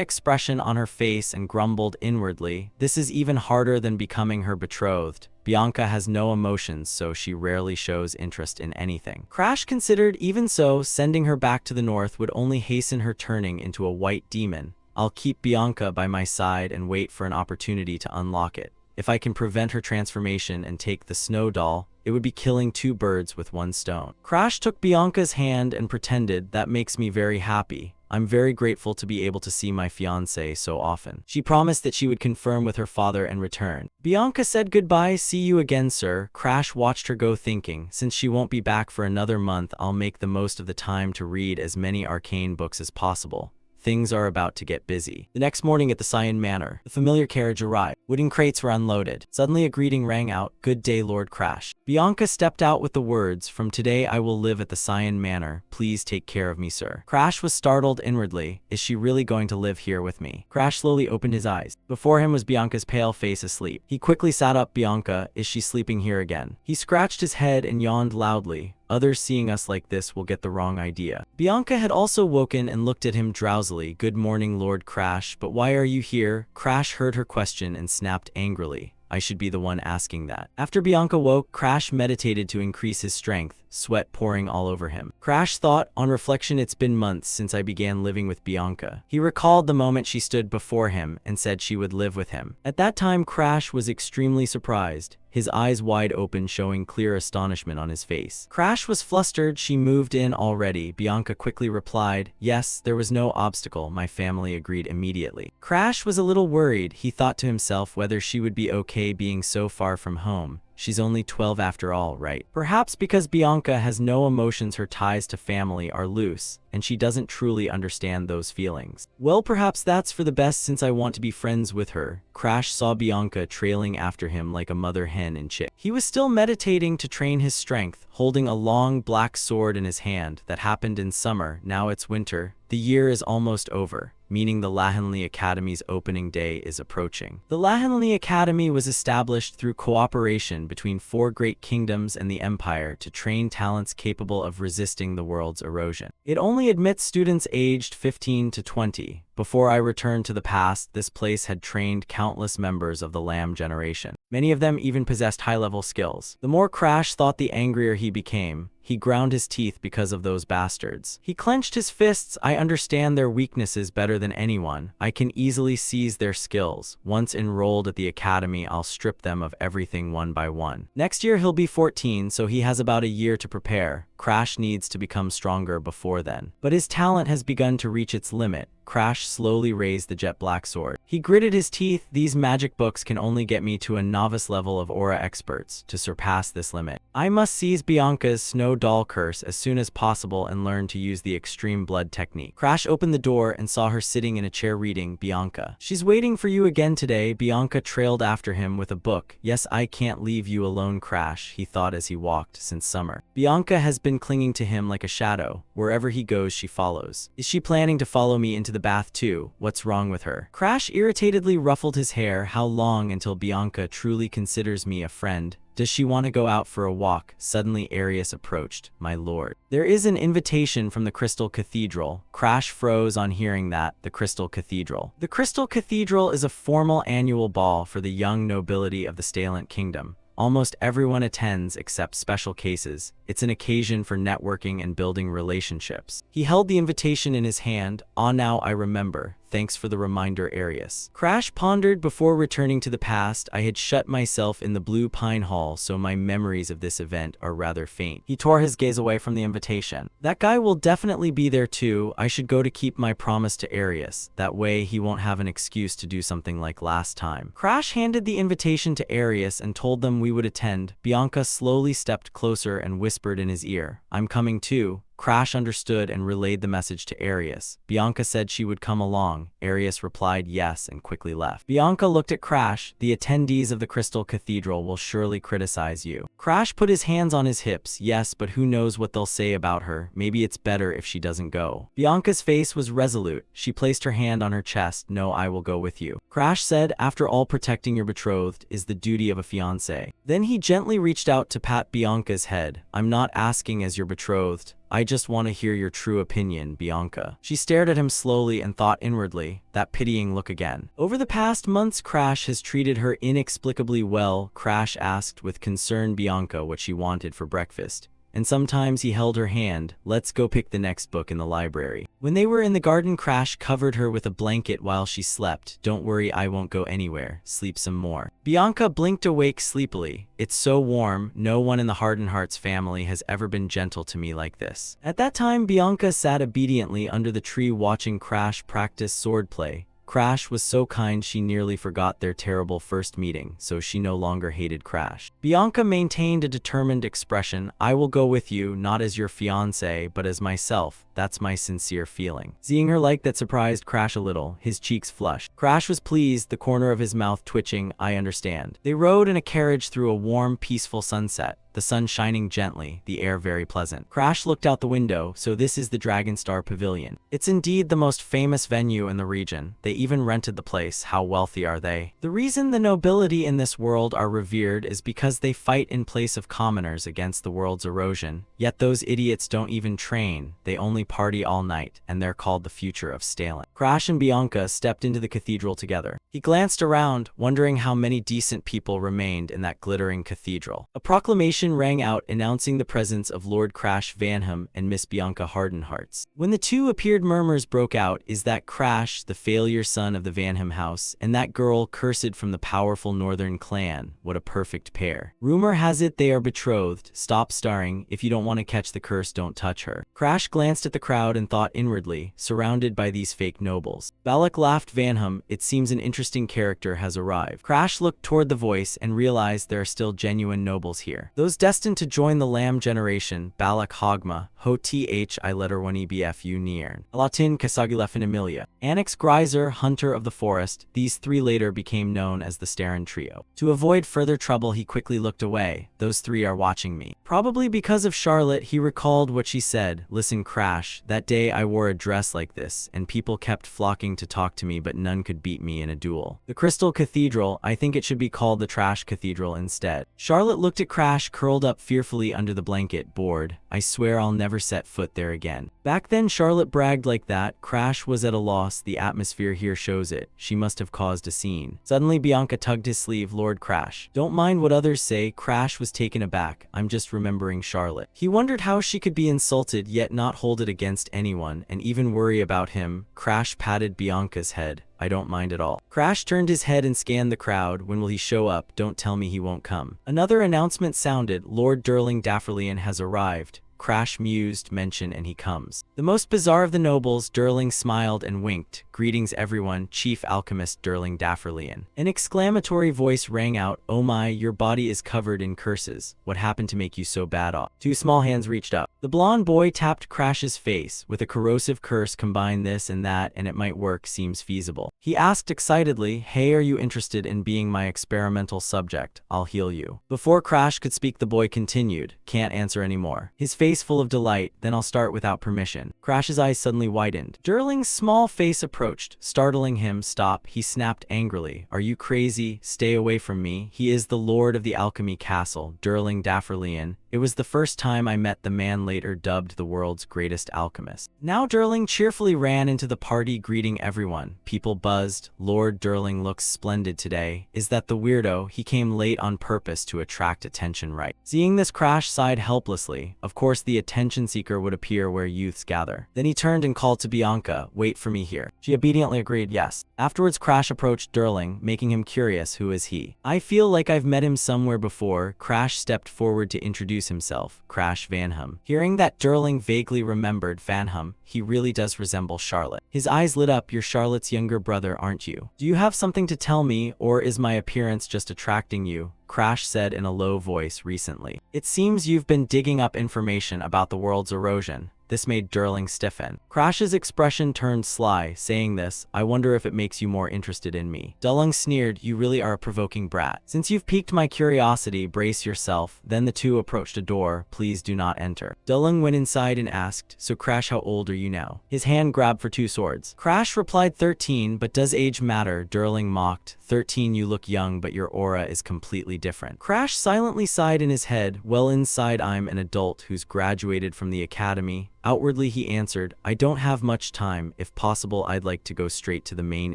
expression on her face and grumbled inwardly, this is even harder than becoming her betrothed. Bianca has no emotions, so she rarely shows interest in anything. Crash considered even so, sending her back to the north would only hasten her turning into a white demon. I'll keep Bianca by my side and wait for an opportunity to unlock it. If I can prevent her transformation and take the snow doll, it would be killing two birds with one stone. Crash took Bianca's hand and pretended, that makes me very happy. I'm very grateful to be able to see my fiancé so often. She promised that she would confirm with her father and return. Bianca said goodbye, see you again, sir. Crash watched her go, thinking, since she won't be back for another month, I'll make the most of the time to read as many arcane books as possible. Things are about to get busy. The next morning at the Cyan Manor, the familiar carriage arrived. Wooden crates were unloaded. Suddenly a greeting rang out, good day, Lord Crash. Bianca stepped out with the words, from today I will live at the Cyan Manor. Please take care of me, sir. Crash was startled inwardly. Is she really going to live here with me? Crash slowly opened his eyes. Before him was Bianca's pale face asleep. He quickly sat up. Bianca, is she sleeping here again? He scratched his head and yawned loudly. Others seeing us like this will get the wrong idea. Bianca had also woken and looked at him drowsily. Good morning, Lord Crash, but why are you here? Crash heard her question and snapped angrily. I should be the one asking that. After Bianca woke, Crash meditated to increase his strength, sweat pouring all over him. Crash thought, on reflection, it's been months since I began living with Bianca. He recalled the moment she stood before him and said she would live with him. At that time, Crash was extremely surprised, his eyes wide open, showing clear astonishment on his face. Crash was flustered. She moved in already. Bianca quickly replied, yes, there was no obstacle. My family agreed immediately. Crash was a little worried. He thought to himself whether she would be okay being so far from home. She's only 12 after all, right? Perhaps because Bianca has no emotions, her ties to family are loose, and she doesn't truly understand those feelings. Well, perhaps that's for the best since I want to be friends with her. Crash saw Bianca trailing after him like a mother hen in chick. He was still meditating to train his strength, holding a long black sword in his hand. That happened in summer, now it's winter. The year is almost over, meaning the Lahenli Academy's opening day is approaching. The Lahenli Academy was established through cooperation between 4 great kingdoms and the Empire to train talents capable of resisting the world's erosion. It only admits students aged 15 to 20. Before I returned to the past, this place had trained countless members of the Lamb generation. Many of them even possessed high-level skills. The more Crash thought, the angrier he became. He ground his teeth because of those bastards. He clenched his fists. I understand their weaknesses better than anyone. I can easily seize their skills. Once enrolled at the academy, I'll strip them of everything one by one. Next year he'll be 14, so he has about a year to prepare. Crash needs to become stronger before then. But his talent has begun to reach its limit. Crash slowly raised the jet black sword. He gritted his teeth. These magic books can only get me to a novice level of aura experts. To surpass this limit, I must seize Bianca's snow doll curse as soon as possible and learn to use the extreme blood technique. Crash opened the door and saw her sitting in a chair reading. Bianca, she's waiting for you again today. Bianca trailed after him with a book. Yes, I can't leave you alone, Crash, he thought as he walked since summer. Bianca has been clinging to him like a shadow. Wherever he goes, she follows. Is she planning to follow me into the bath too? What's wrong with her? Crash irritatedly ruffled his hair. How long until Bianca truly considers me a friend? Does she want to go out for a walk? Suddenly Arius approached. My lord. There is an invitation from the Crystal Cathedral. Crash froze on hearing that. The Crystal Cathedral. The Crystal Cathedral is a formal annual ball for the young nobility of the Stalent Kingdom. Almost everyone attends except special cases. It's an occasion for networking and building relationships. He held the invitation in his hand. Ah, now I remember. Thanks for the reminder, Arius. Crash pondered before returning to the past. I had shut myself in the Blue Pine Hall, so my memories of this event are rather faint. He tore his gaze away from the invitation. That guy will definitely be there too. I should go to keep my promise to Arius. That way he won't have an excuse to do something like last time. Crash handed the invitation to Arius and told them we would attend. Bianca slowly stepped closer and whispered in his ear, I'm coming too. Crash understood and relayed the message to Arius. Bianca said she would come along. Arius replied yes and quickly left. Bianca looked at Crash. The attendees of the Crystal Cathedral will surely criticize you. Crash put his hands on his hips. Yes, but who knows what they'll say about her. Maybe it's better if she doesn't go. Bianca's face was resolute. She placed her hand on her chest. No, I will go with you. Crash said, after all, protecting your betrothed is the duty of a fiancé. Then he gently reached out to pat Bianca's head. I'm not asking as your betrothed. I just want to hear your true opinion, Bianca. She stared at him slowly and thought inwardly, that pitying look again. Over the past months, Crash has treated her inexplicably well. Crash asked with concern Bianca what she wanted for breakfast. And sometimes he held her hand. Let's go pick the next book in the library. When they were in the garden, Crash covered her with a blanket while she slept. Don't worry, I won't go anywhere. Sleep some more. Bianca blinked awake sleepily. It's so warm. No one in the Hardenhearts family has ever been gentle to me like this. At that time, Bianca sat obediently under the tree watching Crash practice swordplay. Crash was so kind she nearly forgot their terrible first meeting, so she no longer hated Crash. Bianca maintained a determined expression. I will go with you, not as your fiancé, but as myself. That's my sincere feeling. Seeing her like that surprised Crash a little. His cheeks flushed. Crash was pleased, the corner of his mouth twitching. I understand. They rode in a carriage through a warm, peaceful sunset. The sun shining gently, the air very pleasant. Crash looked out the window. So this is the Dragonstar Pavilion. It's indeed the most famous venue in the region. They even rented the place. How wealthy are they? The reason the nobility in this world are revered is because they fight in place of commoners against the world's erosion. Yet those idiots don't even train. They only party all night, and they're called the future of Stalin. Crash and Bianca stepped into the cathedral together. He glanced around, wondering how many decent people remained in that glittering cathedral. A proclamation rang out announcing the presence of Lord Crash Vanham and Miss Bianca Hardenhearts. When the two appeared, murmurs broke out. Is that Crash, the failure son of the Vanham house, and that girl cursed from the powerful northern clan? What a perfect pair. Rumor has it they are betrothed. Stop starring. If you don't want to catch the curse, don't touch her. Crash glanced at the crowd and thought inwardly, surrounded by these fake nobles. Balak laughed. Vanham, it seems an interesting character has arrived. Crash looked toward the voice and realized there are still genuine nobles here. Those destined to join the Lamb generation. Balak Hogma, Ho Th I letter 1 EBFU Niern. Alatin Kasagilefin Emilia. Annex Greiser, Hunter of the Forest. These three later became known as the Starin Trio. To avoid further trouble, he quickly looked away. Those three are watching me. Probably because of Charlotte, he recalled what she said. Listen, Crash, that day I wore a dress like this, and people kept flocking to talk to me, but none could beat me in a duel. The Crystal Cathedral, I think it should be called the Trash Cathedral instead. Charlotte looked at Crash, curled up fearfully under the blanket, bored. I swear I'll never set foot there again. Back then, Charlotte bragged like that. Crash was at a loss. The atmosphere here shows it. She must have caused a scene. Suddenly, Bianca tugged his sleeve. Lord Crash, don't mind what others say. Crash was taken aback. I'm just remembering Charlotte. He wondered how she could be insulted yet not hold it against anyone and even worry about him. Crash patted Bianca's head. I don't mind at all. Crash turned his head and scanned the crowd. When will he show up? Don't tell me he won't come. Another announcement sounded. Lord Durling Dafferlian has arrived. Crash mused, mention, and he comes. The most bizarre of the nobles, Durling smiled and winked. Greetings everyone, Chief Alchemist Durling Dafferlian. An exclamatory voice rang out. Oh my, your body is covered in curses. What happened to make you so bad off? Two small hands reached up. The blonde boy tapped Crash's face. With a corrosive curse, combine this and that, and it might work, seems feasible. He asked excitedly, hey, are you interested in being my experimental subject? I'll heal you. Before Crash could speak, the boy continued. Can't answer anymore. His face full of delight. Then I'll start without permission. Crash's eyes suddenly widened. Durling's small face approached, startling him. Stop, he snapped angrily. Are you crazy? Stay away from me. He is the lord of the alchemy castle, Durling Dafferlian. It was the first time I met the man later dubbed the world's greatest alchemist. Now Durling cheerfully ran into the party, greeting everyone. People buzzed. Lord Durling looks splendid today. Is that the weirdo? He came late on purpose to attract attention, right? Seeing this, Crash sighed helplessly. Of course, the attention seeker would appear where youths gather. Then he turned and called to Bianca, wait for me here. She obediently agreed yes. Afterwards, Crash approached Durling, making him curious. Who is he? I feel like I've met him somewhere before. Crash stepped forward to introduce himself. Crash Vanham. Hearing that Durling vaguely remembered Vanham, he really does resemble Charlotte. His eyes lit up. You're Charlotte's younger brother, aren't you? Do you have something to tell me, or is my appearance just attracting you? Crash said in a low voice recently. It seems you've been digging up information about the world's erosion. This made Durling stiffen. Crash's expression turned sly, saying this, I wonder if it makes you more interested in me. Durling sneered, you really are a provoking brat. Since you've piqued my curiosity, brace yourself. Then the two approached a door. Please do not enter. Durling went inside and asked, so Crash, how old are you now? His hand grabbed for two swords. Crash replied 13, but does age matter? Durling mocked, 13, you look young, but your aura is completely different. Crash silently sighed in his head, well inside I'm an adult who's graduated from the academy. Outwardly he answered, I don't have much time. If possible, I'd like to go straight to the main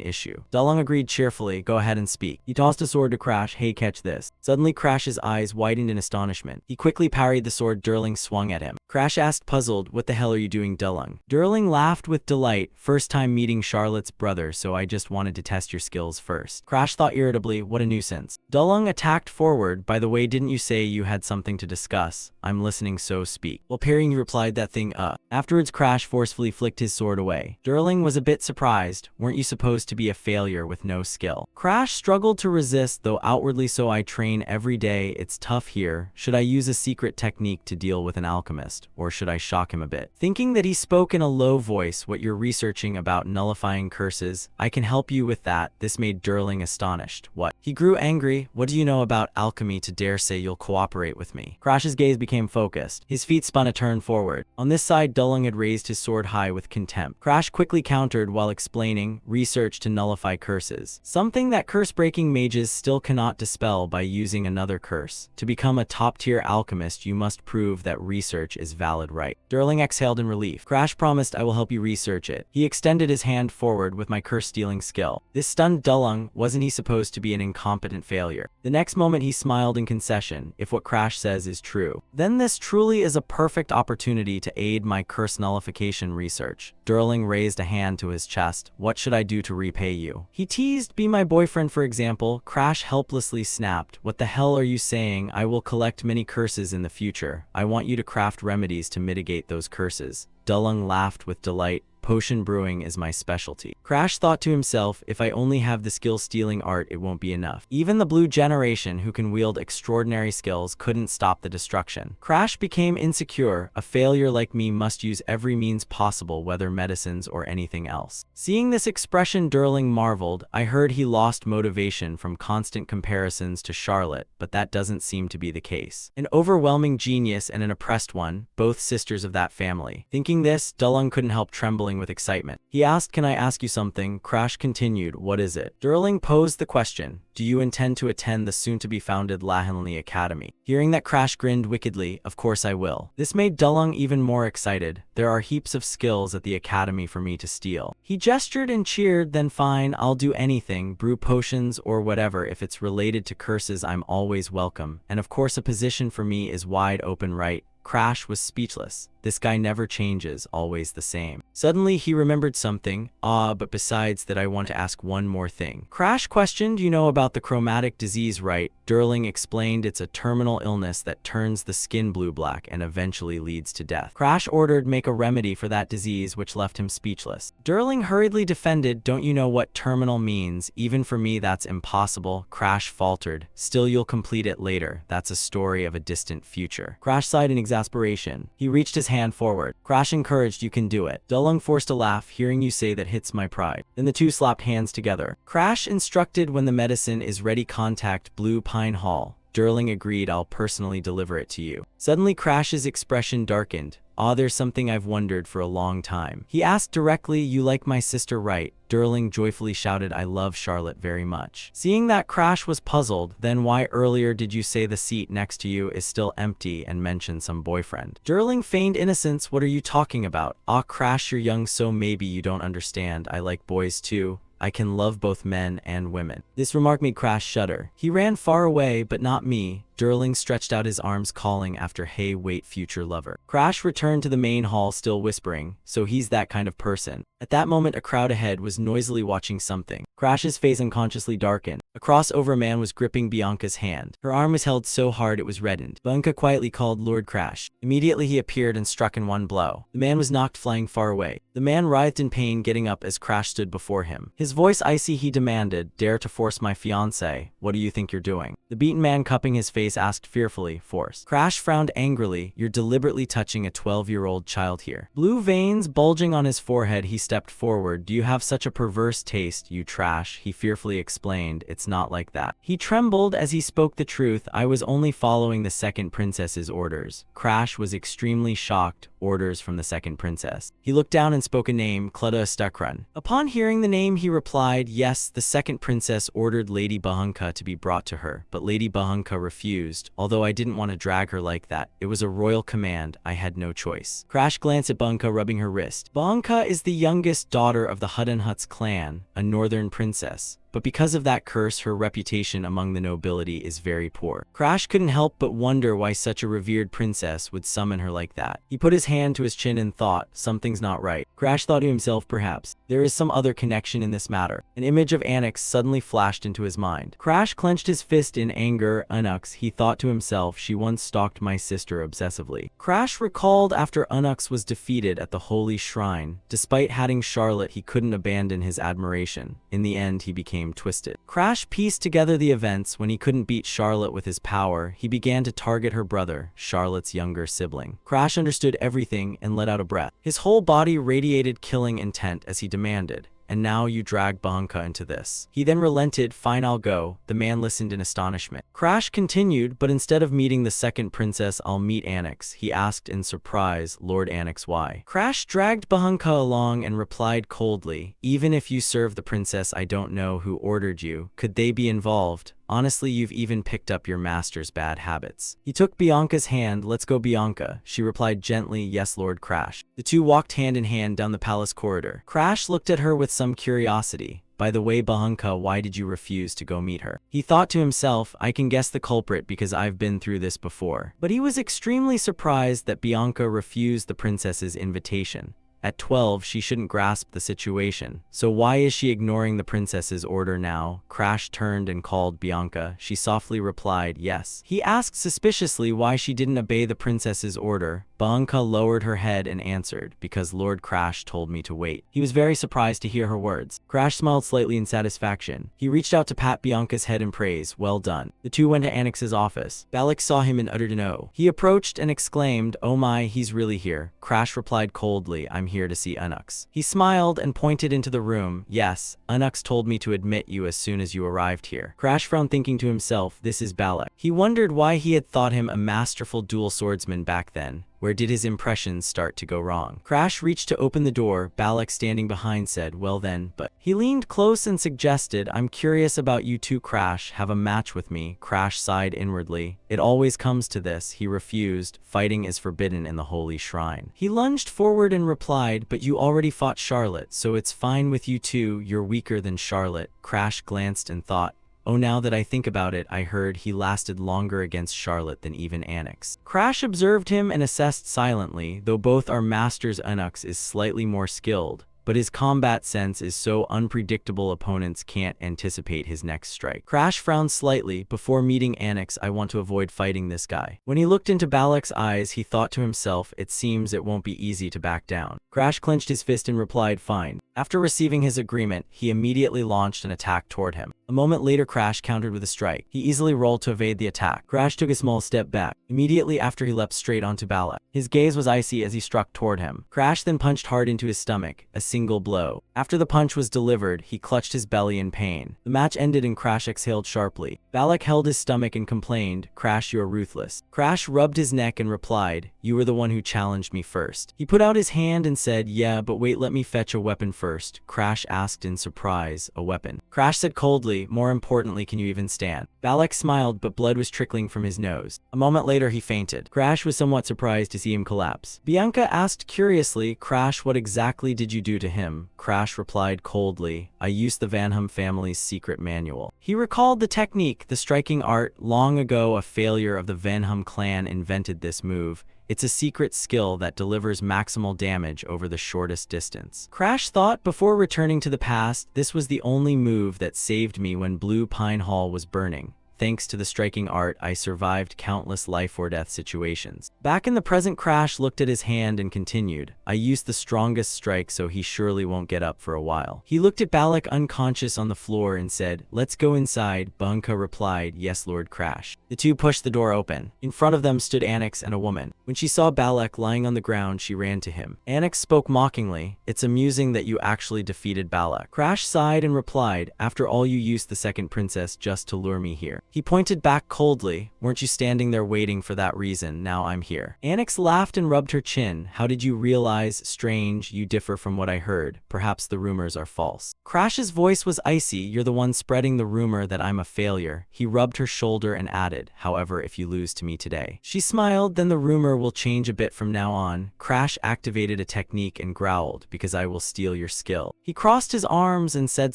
issue. Durling agreed cheerfully, go ahead and speak. He tossed a sword to Crash, hey catch this. Suddenly Crash's eyes widened in astonishment. He quickly parried the sword Durling swung at him. Crash asked puzzled, what the hell are you doing, Durling? Durling laughed with delight, first time meeting Charlotte's brother, so I just wanted to test your skills first. Crash thought irritably, what a nuisance. Durling attacked forward, by the way, didn't you say you had something to discuss? I'm listening, so speak. While parrying, he replied that thing, Afterwards, Crash forcefully flicked his sword away. Durling was a bit surprised. Weren't you supposed to be a failure with no skill? Crash struggled to resist, though outwardly so I train every day. It's tough here. Should I use a secret technique to deal with an alchemist, or should I shock him a bit? Thinking that he spoke in a low voice, what you're researching about nullifying curses, I can help you with that. This made Durling astonished. What? He grew angry. What do you know about alchemy to dare say you'll cooperate with me? Crash's gaze became focused. His feet spun a turn forward. On this side, Durling had raised his sword high with contempt. Crash quickly countered while explaining, research to nullify curses. Something that curse-breaking mages still cannot dispel by using another curse. To become a top-tier alchemist, you must prove that research is valid, right? Durling exhaled in relief. Crash promised, I will help you research it. He extended his hand forward with my curse-stealing skill. This stunned Durling. Wasn't he supposed to be an incompetent failure? The next moment he smiled in concession, if what Crash says is true. Then this truly is a perfect opportunity to aid my curse nullification research. Durling raised a hand to his chest. What should I do to repay you? He teased, be my boyfriend for example. Crash helplessly snapped, what the hell are you saying? I will collect many curses in the future. I want you to craft remedies to mitigate those curses. Durling laughed with delight. Potion brewing is my specialty. Crash thought to himself, if I only have the skill stealing art, it won't be enough. Even the blue generation who can wield extraordinary skills couldn't stop the destruction. Crash became insecure. A failure like me must use every means possible, whether medicines or anything else. Seeing this expression, Durling marveled. I heard he lost motivation from constant comparisons to Charlotte, but that doesn't seem to be the case. An overwhelming genius and an oppressed one, both sisters of that family. Thinking this, Durling couldn't help trembling with excitement. He asked, can I ask you something? Crash continued, what is it? Durling posed the question, do you intend to attend the soon-to-be-founded Yahello Academy? Hearing that, Crash grinned wickedly, of course I will. This made Durling even more excited. There are heaps of skills at the academy for me to steal. He gestured and cheered, then fine, I'll do anything, brew potions or whatever. If it's related to curses, I'm always welcome. And of course a position for me is wide open, right? Crash was speechless. This guy never changes, always the same. Suddenly, he remembered something. But besides that, I want to ask one more thing. Crash questioned, you know about the chromatic disease, right? Durling explained it's a terminal illness that turns the skin blue-black and eventually leads to death. Crash ordered make a remedy for that disease, which left him speechless. Durling hurriedly defended, don't you know what terminal means? Even for me, that's impossible. Crash faltered. Still, you'll complete it later. That's a story of a distant future. Crash sighed in exasperation. He reached his hand forward. Crash encouraged, you can do it. Durling forced a laugh, hearing you say that hits my pride. Then the two slapped hands together. Crash instructed, when the medicine is ready, contact Blue Pine Hall. Durling agreed, I'll personally deliver it to you. Suddenly Crash's expression darkened. There's something I've wondered for a long time. He asked directly, you like my sister, right? Durling joyfully shouted, I love Charlotte very much. Seeing that, Crash was puzzled. Then why earlier did you say the seat next to you is still empty and mention some boyfriend? Durling feigned innocence, what are you talking about? Crash, you're young, so maybe you don't understand. I like boys too. I can love both men and women. This remark made Crash shudder. He ran far away, but not me. Durling stretched out his arms, calling after, hey, wait, future lover. Crash returned to the main hall, still whispering, so he's that kind of person. At that moment, a crowd ahead was noisily watching something. Crash's face unconsciously darkened. A crossover man was gripping Bianca's hand. Her arm was held so hard it was reddened. Bianca quietly called, Lord Crash. Immediately he appeared and struck in one blow. The man was knocked flying far away. The man writhed in pain, getting up as Crash stood before him. His voice icy, he demanded, dare to force my fiancé? What do you think you're doing? The beaten man, cupping his face, face asked fearfully, forced. Crash frowned angrily. You're deliberately touching a 12-year-old child here. Blue veins bulging on his forehead, he stepped forward. Do you have such a perverse taste, you trash? He fearfully explained. It's not like that. He trembled as he spoke the truth. I was only following the second princess's orders. Crash was extremely shocked. Orders from the second princess. He looked down and spoke a name, Cluda Stukrun. Upon hearing the name, he replied, yes, the second princess ordered Lady Bahunka to be brought to her, but Lady Bahunka refused. Although I didn't want to drag her like that, it was a royal command. I had no choice. Crash glanced at Bahunka, rubbing her wrist. Bahunka is the youngest daughter of the Huddenhuts clan, a northern princess. But because of that curse, her reputation among the nobility is very poor. Crash couldn't help but wonder why such a revered princess would summon her like that. He put his hand to his chin and thought, something's not right. Crash thought to himself, perhaps there is some other connection in this matter. An image of Anix suddenly flashed into his mind. Crash clenched his fist in anger. Unux, he thought to himself, she once stalked my sister obsessively. Crash recalled after Unux was defeated at the Holy Shrine. Despite hating Charlotte, he couldn't abandon his admiration. In the end, he became twisted. Crash pieced together the events. When he couldn't beat Charlotte with his power, he began to target her brother, Charlotte's younger sibling. Crash understood everything and let out a breath. His whole body radiated killing intent as he demanded, and now you drag Bahunka into this. He then relented. Fine, I'll go. The man listened in astonishment. Crash continued, but instead of meeting the second princess, I'll meet Anix. He asked in surprise, Lord Anix, why? Crash dragged Bahunka along and replied coldly, even if you serve the princess, I don't know who ordered you. Could they be involved? Honestly, you've even picked up your master's bad habits. He took Bianca's hand. Let's go, Bianca. She replied gently, yes, Lord Crash. The two walked hand in hand down the palace corridor. Crash looked at her with some curiosity. By the way, Bahunka, why did you refuse to go meet her? He thought to himself, I can guess the culprit because I've been through this before. But he was extremely surprised that Bianca refused the princess's invitation. At 12, she shouldn't grasp the situation. So why is she ignoring the princess's order now? Crash turned and called Bianca. She softly replied, yes. He asked suspiciously why she didn't obey the princess's order. Bahunka lowered her head and answered, because Lord Crash told me to wait. He was very surprised to hear her words. Crash smiled slightly in satisfaction. He reached out to pat Bianca's head in praise. Well done. The two went to Anix's office. Balak saw him and uttered an "Oh." He approached and exclaimed, oh my, he's really here. Crash replied coldly, I'm here to see Unux. He smiled and pointed into the room. Yes, Unux told me to admit you as soon as you arrived here. Crash frowned, thinking to himself, this is Balak. He wondered why he had thought him a masterful dual swordsman back then. Where did his impressions start to go wrong? Crash reached to open the door. Balak, standing behind, said, well then, but... He leaned close and suggested, I'm curious about you two, Crash. Have a match with me. Crash sighed inwardly. It always comes to this. He refused. Fighting is forbidden in the Holy Shrine. He lunged forward and replied, but you already fought Charlotte, so it's fine with you two. You're weaker than Charlotte. Crash glanced and thought, oh, now that I think about it, I heard he lasted longer against Charlotte than even Anix. Crash observed him and assessed silently, though both are masters. Unux is slightly more skilled, but his combat sense is so unpredictable opponents can't anticipate his next strike. Crash frowned slightly. Before meeting Anix, I want to avoid fighting this guy. When he looked into Balak's eyes, he thought to himself, it seems it won't be easy to back down. Crash clenched his fist and replied, fine. After receiving his agreement, he immediately launched an attack toward him. A moment later, Crash countered with a strike. He easily rolled to evade the attack. Crash took a small step back. Immediately after, he leapt straight onto Balak. His gaze was icy as he struck toward him. Crash then punched hard into his stomach, a single blow. After the punch was delivered, he clutched his belly in pain. The match ended and Crash exhaled sharply. Balak held his stomach and complained, Crash, you are ruthless. Crash rubbed his neck and replied, you were the one who challenged me first. He put out his hand and said, yeah, but wait, let me fetch a weapon first. Crash asked in surprise, a weapon? Crash said coldly, more importantly, can you even stand? Balak smiled, but blood was trickling from his nose. A moment later, he fainted. Crash was somewhat surprised to see him collapse. Bianca asked curiously, Crash, what exactly did you do to him? Crash replied coldly, I used the Vanhum family's secret manual. He recalled the technique, the striking art. Long ago, a failure of the Vanhum clan invented this move. It's a secret skill that delivers maximal damage over the shortest distance. Crash thought before returning to the past, this was the only move that saved me when Blue Pine Hall was burning. thanks to the striking art, I survived countless life-or-death situations. Back in the present, Crash looked at his hand and continued, I used the strongest strike, so he surely won't get up for a while. He looked at Balak unconscious on the floor and said, let's go inside. Bunka replied, yes, Lord Crash. The two pushed the door open. In front of them stood Anix and a woman. When she saw Balak lying on the ground, she ran to him. Anix spoke mockingly, it's amusing that you actually defeated Balak. Crash sighed and replied, after all, you used the second princess just to lure me here. He pointed back coldly, weren't you standing there waiting for that reason? Now I'm here. Anix laughed and rubbed her chin. How did you realize? Strange, you differ from what I heard. Perhaps the rumors are false. Crash's voice was icy. You're the one spreading the rumor that I'm a failure. He rubbed her shoulder and added, however, if you lose to me today. She smiled, then the rumor will change a bit from now on. Crash activated a technique and growled, because I will steal your skill. He crossed his arms and said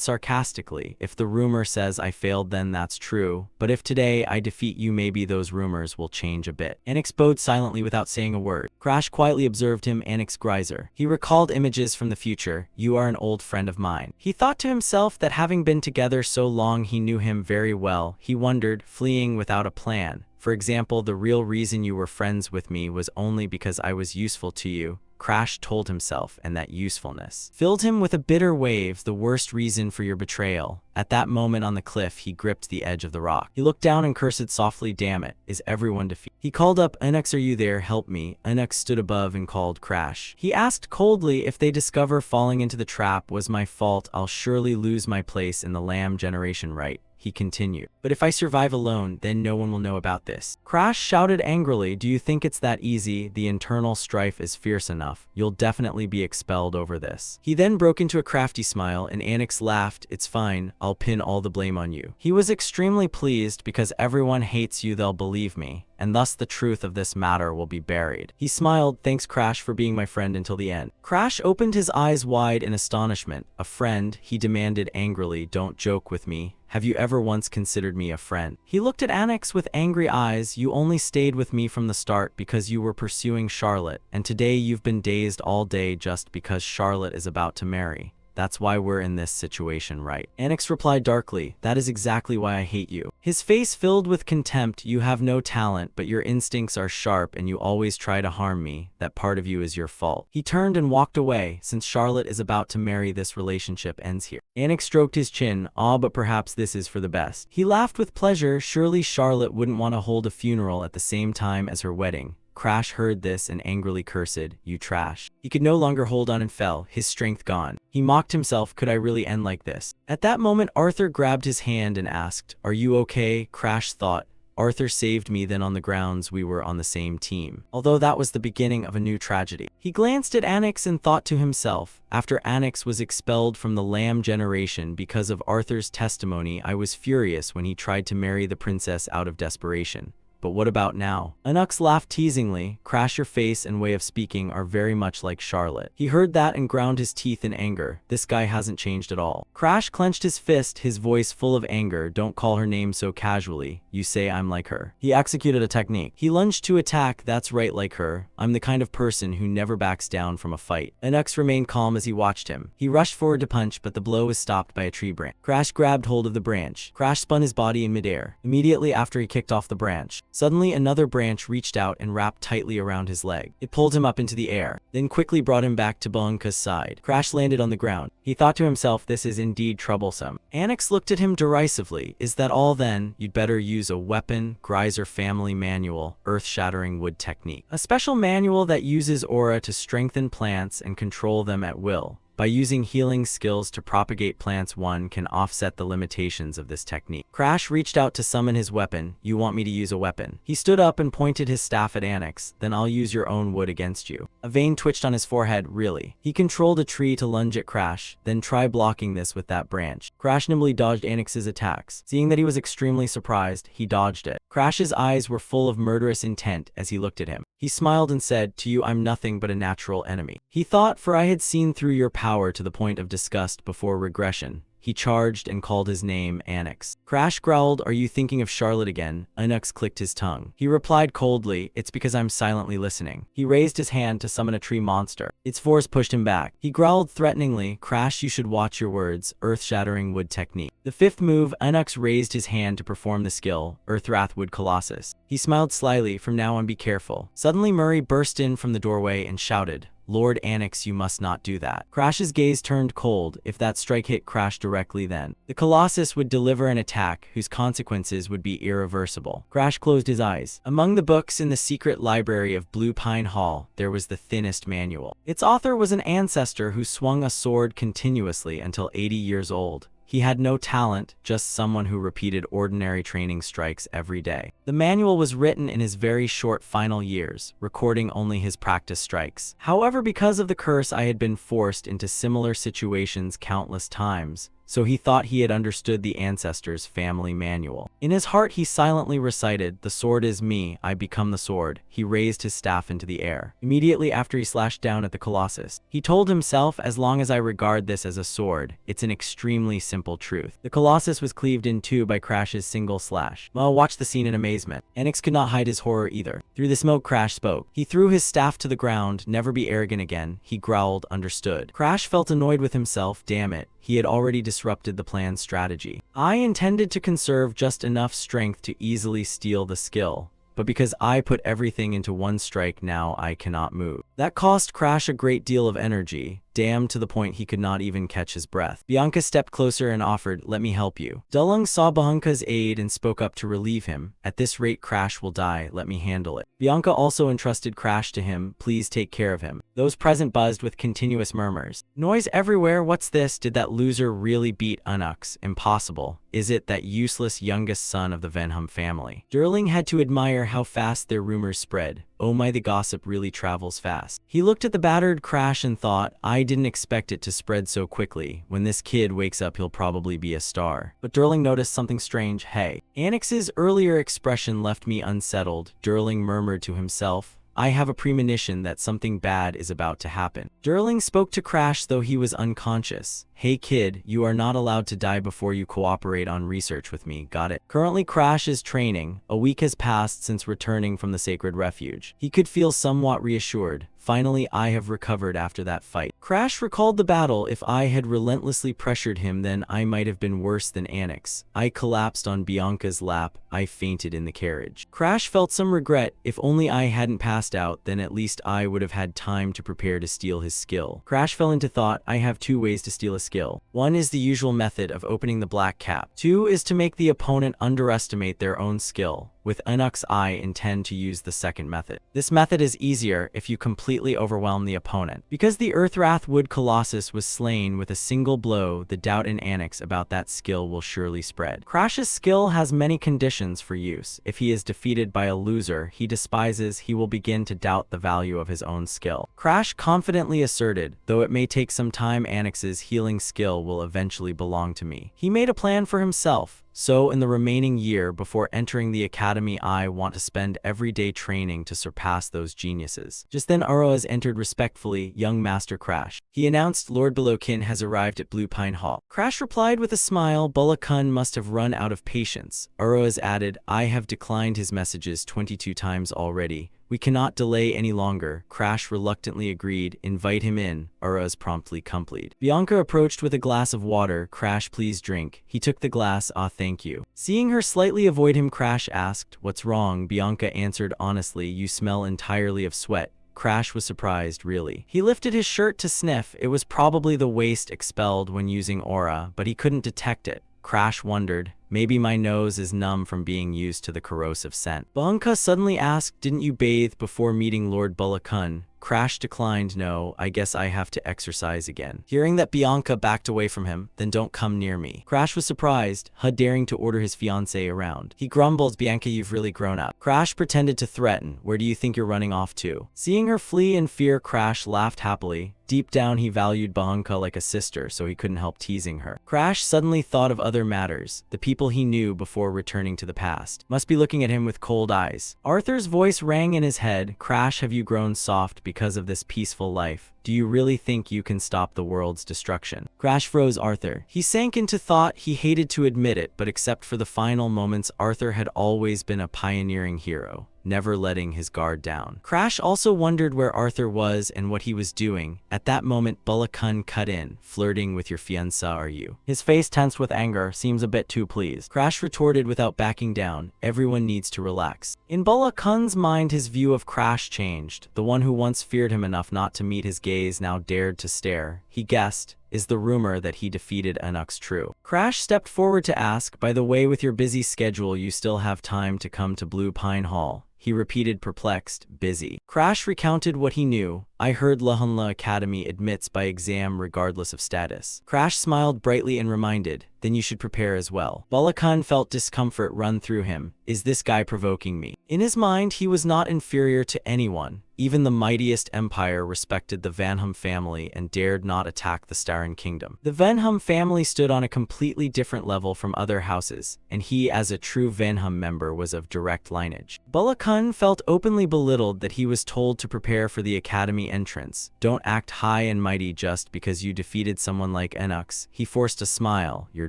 sarcastically, if the rumor says I failed, then that's true. But if today I defeat you, maybe those rumors will change a bit. Anix bowed silently without saying a word. Crash quietly observed him. Anix Greiser. He recalled images from the future. You are an old friend of mine. He thought to himself that having been together so long, he knew him very well. He wondered, fleeing without a plan. For example, the real reason you were friends with me was only because I was useful to you. Crash told himself, and that usefulness filled him with a bitter wave, the worst reason for your betrayal. At that moment on the cliff, he gripped the edge of the rock. He looked down and cursed softly, damn it, is everyone defeated? He called up, Anix, are you there? Help me. Anix stood above and called Crash. He asked coldly, if they discover falling into the trap was my fault, I'll surely lose my place in the Lamb generation, right? He continued. But if I survive alone, then no one will know about this. Crash shouted angrily, do you think it's that easy? The internal strife is fierce enough. You'll definitely be expelled over this. He then broke into a crafty smile, and Anix laughed, it's fine, I'll pin all the blame on you. He was extremely pleased, because everyone hates you, they'll believe me, and thus the truth of this matter will be buried. He smiled, thanks Crash for being my friend until the end. Crash opened his eyes wide in astonishment. A friend? He demanded angrily, don't joke with me. Have you ever once considered me a friend? He looked at Anix with angry eyes. You only stayed with me from the start because you were pursuing Charlotte, and today you've been dazed all day just because Charlotte is about to marry. That's why we're in this situation, right? Anix replied darkly, that is exactly why I hate you. His face filled with contempt. You have no talent, but your instincts are sharp and you always try to harm me. That part of you is your fault. He turned and walked away. Since Charlotte is about to marry, this relationship ends here. Anix stroked his chin. Ah, but perhaps this is for the best. He laughed with pleasure. Surely Charlotte wouldn't want to hold a funeral at the same time as her wedding. Crash heard this and angrily cursed, you trash. He could no longer hold on and fell, his strength gone. He mocked himself, could I really end like this? At that moment, Arthur grabbed his hand and asked, are you okay? Crash thought, Arthur saved me, then on the grounds we were on the same team. Although that was the beginning of a new tragedy. He glanced at Anix and thought to himself, after Anix was expelled from the Lamb generation because of Arthur's testimony, I was furious when he tried to marry the princess out of desperation. But what about now? Anux laughed teasingly. Crash, your face and way of speaking are very much like Charlotte. He heard that and ground his teeth in anger. This guy hasn't changed at all. Crash clenched his fist, his voice full of anger. Don't call her name so casually. You say I'm like her. He executed a technique. He lunged to attack. That's right, like her. I'm the kind of person who never backs down from a fight. Anux remained calm as he watched him. He rushed forward to punch, but the blow was stopped by a tree branch. Crash grabbed hold of the branch. Crash spun his body in midair. Immediately after he kicked off the branch, suddenly another branch reached out and wrapped tightly around his leg. It pulled him up into the air, then quickly brought him back to Bunka's side. Crash landed on the ground. He thought to himself, this is indeed troublesome. Anix looked at him derisively. Is that all then? You'd better use a weapon. Greiser family manual, earth-shattering wood technique. A special manual that uses aura to strengthen plants and control them at will. By using healing skills to propagate plants, one can offset the limitations of this technique. Crash reached out to summon his weapon. You want me to use a weapon? He stood up and pointed his staff at Anix. Then I'll use your own wood against you. A vein twitched on his forehead. Really? He controlled a tree to lunge at Crash. Then try blocking this with that branch. Crash nimbly dodged Anix's attacks. Seeing that he was extremely surprised, he dodged it. Crash's eyes were full of murderous intent as he looked at him. He smiled and said, to you I'm nothing but a natural enemy. He thought, for I had seen through your power to the point of disgust before regression. He charged and called his name Anix. Crash growled, "Are you thinking of Charlotte again?" Anux clicked his tongue. He replied coldly, "It's because I'm silently listening." He raised his hand to summon a tree monster. Its force pushed him back. He growled threateningly, "Crash, you should watch your words. Earth-shattering wood technique." The fifth move, Anux raised his hand to perform the skill, Earthwrath Wood Colossus. He smiled slyly, "From now on be careful." Suddenly Murray burst in from the doorway and shouted, "Lord Anix, you must not do that." Crash's gaze turned cold. If that strike hit Crash directly, then the Colossus would deliver an attack whose consequences would be irreversible. Crash closed his eyes. Among the books in the secret library of Blue Pine Hall, there was the thinnest manual. Its author was an ancestor who swung a sword continuously until 80 years old. He had no talent, just someone who repeated ordinary training strikes every day. The manual was written in his very short final years, recording only his practice strikes. However, because of the curse, I had been forced into similar situations countless times, so he thought he had understood the ancestor's family manual. In his heart, he silently recited, "The sword is me, I become the sword." He raised his staff into the air. Immediately after, he slashed down at the Colossus. He told himself, "As long as I regard this as a sword, it's an extremely simple truth." The Colossus was cleaved in two by Crash's single slash. Ma watched the scene in amazement. Anix could not hide his horror either. Through the smoke, Crash spoke. He threw his staff to the ground. "Never be arrogant again." He growled, "Understood." Crash felt annoyed with himself. Damn it. He had already disrupted the plan's strategy. I intended to conserve just enough strength to easily steal the skill, but because I put everything into one strike, now I cannot move. That cost Crash a great deal of energy, damned to the point he could not even catch his breath. Bianca stepped closer and offered, "Let me help you." Dulung saw Bianca's aid and spoke up to relieve him. "At this rate, Crash will die. Let me handle it." Bianca also entrusted Crash to him. "Please take care of him." Those present buzzed with continuous murmurs. "Noise everywhere. What's this? Did that loser really beat Anux? Impossible. Is it that useless youngest son of the Venham family?" Durling had to admire how fast their rumors spread. Oh my, the gossip really travels fast. He looked at the battered Crash and thought, I didn't expect it to spread so quickly. When this kid wakes up, he'll probably be a star. But Durling noticed something strange. "Hey." Anix's earlier expression left me unsettled. Durling murmured to himself, "I have a premonition that something bad is about to happen." Durling spoke to Crash though he was unconscious. "Hey kid, you are not allowed to die before you cooperate on research with me, got it?" Currently Crash is training. A week has passed since returning from the sacred refuge. He could feel somewhat reassured. Finally, I have recovered after that fight. Crash recalled the battle. If I had relentlessly pressured him, then I might have been worse than Anix. I collapsed on Bianca's lap. I fainted in the carriage. Crash felt some regret. If only I hadn't passed out, then at least I would have had time to prepare to steal his skill. Crash fell into thought. I have two ways to steal a skill. One is the usual method of opening the black cap. Two is to make the opponent underestimate their own skill. With Anux, I intend to use the second method. This method is easier if you completely overwhelm the opponent. Because the Earthwrath Wood Colossus was slain with a single blow, the doubt in Anix about that skill will surely spread. Crash's skill has many conditions for use. If he is defeated by a loser he despises, he will begin to doubt the value of his own skill. Crash confidently asserted, though it may take some time, Anix's healing skill will eventually belong to me. He made a plan for himself. So, in the remaining year before entering the academy, I want to spend every day training to surpass those geniuses. Just then Aroaz entered respectfully. "Young Master Crash," he announced, "Lord Bulakin has arrived at Blue Pine Hall." Crash replied with a smile. Bulakan must have run out of patience. Aroaz added, "I have declined his messages 22 times already. We cannot delay any longer." Crash reluctantly agreed. "Invite him in." Aroaz promptly complied. Bianca approached with a glass of water. "Crash, please drink." He took the glass. "Ah, thank you." Seeing her slightly avoid him, Crash asked, "What's wrong?" Bianca answered honestly, "You smell entirely of sweat." Crash was surprised, really. He lifted his shirt to sniff. It was probably the waste expelled when using aura, but he couldn't detect it. Crash wondered, maybe my nose is numb from being used to the corrosive scent. Bianca suddenly asked, "Didn't you bathe before meeting Lord Bulakan?" Crash declined. "No, I guess I have to exercise again." Hearing that, Bianca backed away from him. "Then don't come near me." Crash was surprised, daring to order his fiancée around. He grumbled, "Bianca, you've really grown up." Crash pretended to threaten, "Where do you think you're running off to?" Seeing her flee in fear, Crash laughed happily. Deep down he valued Bianca like a sister, so he couldn't help teasing her. Crash suddenly thought of other matters, the people he knew before returning to the past. Must be looking at him with cold eyes. Arthur's voice rang in his head. "Crash, have you grown soft because of this peaceful life? Do you really think you can stop the world's destruction? Crash froze Arthur. He sank into thought. He hated to admit it, but except for the final moments, Arthur had always been a pioneering hero, never letting his guard down. Crash also wondered where Arthur was and what he was doing. At that moment, Bulakun cut in. Flirting with your fiancée, are you? His face tensed with anger. Seems a bit too pleased. Crash retorted without backing down. Everyone needs to relax. In Bulakun's mind, his view of Crash changed. The one who once feared him enough not to meet his gaze now dared to stare. He guessed. Is the rumor that he defeated Anux true? Crash stepped forward to ask, by the way, with your busy schedule, you still have time to come to Blue Pine Hall? He repeated, perplexed, busy. Crash recounted what he knew. I heard Lahunla Academy admits by exam regardless of status. Crash smiled brightly and reminded, then you should prepare as well. Bulakun felt discomfort run through him. Is this guy provoking me? In his mind, he was not inferior to anyone. Even the mightiest empire respected the Vanhum family and dared not attack the Starin kingdom. The Vanhum family stood on a completely different level from other houses, and he, as a true Vanhum member, was of direct lineage. Bulakun felt openly belittled that he was told to prepare for the academy entrance. Don't act high and mighty just because you defeated someone like Enux. He forced a smile. You're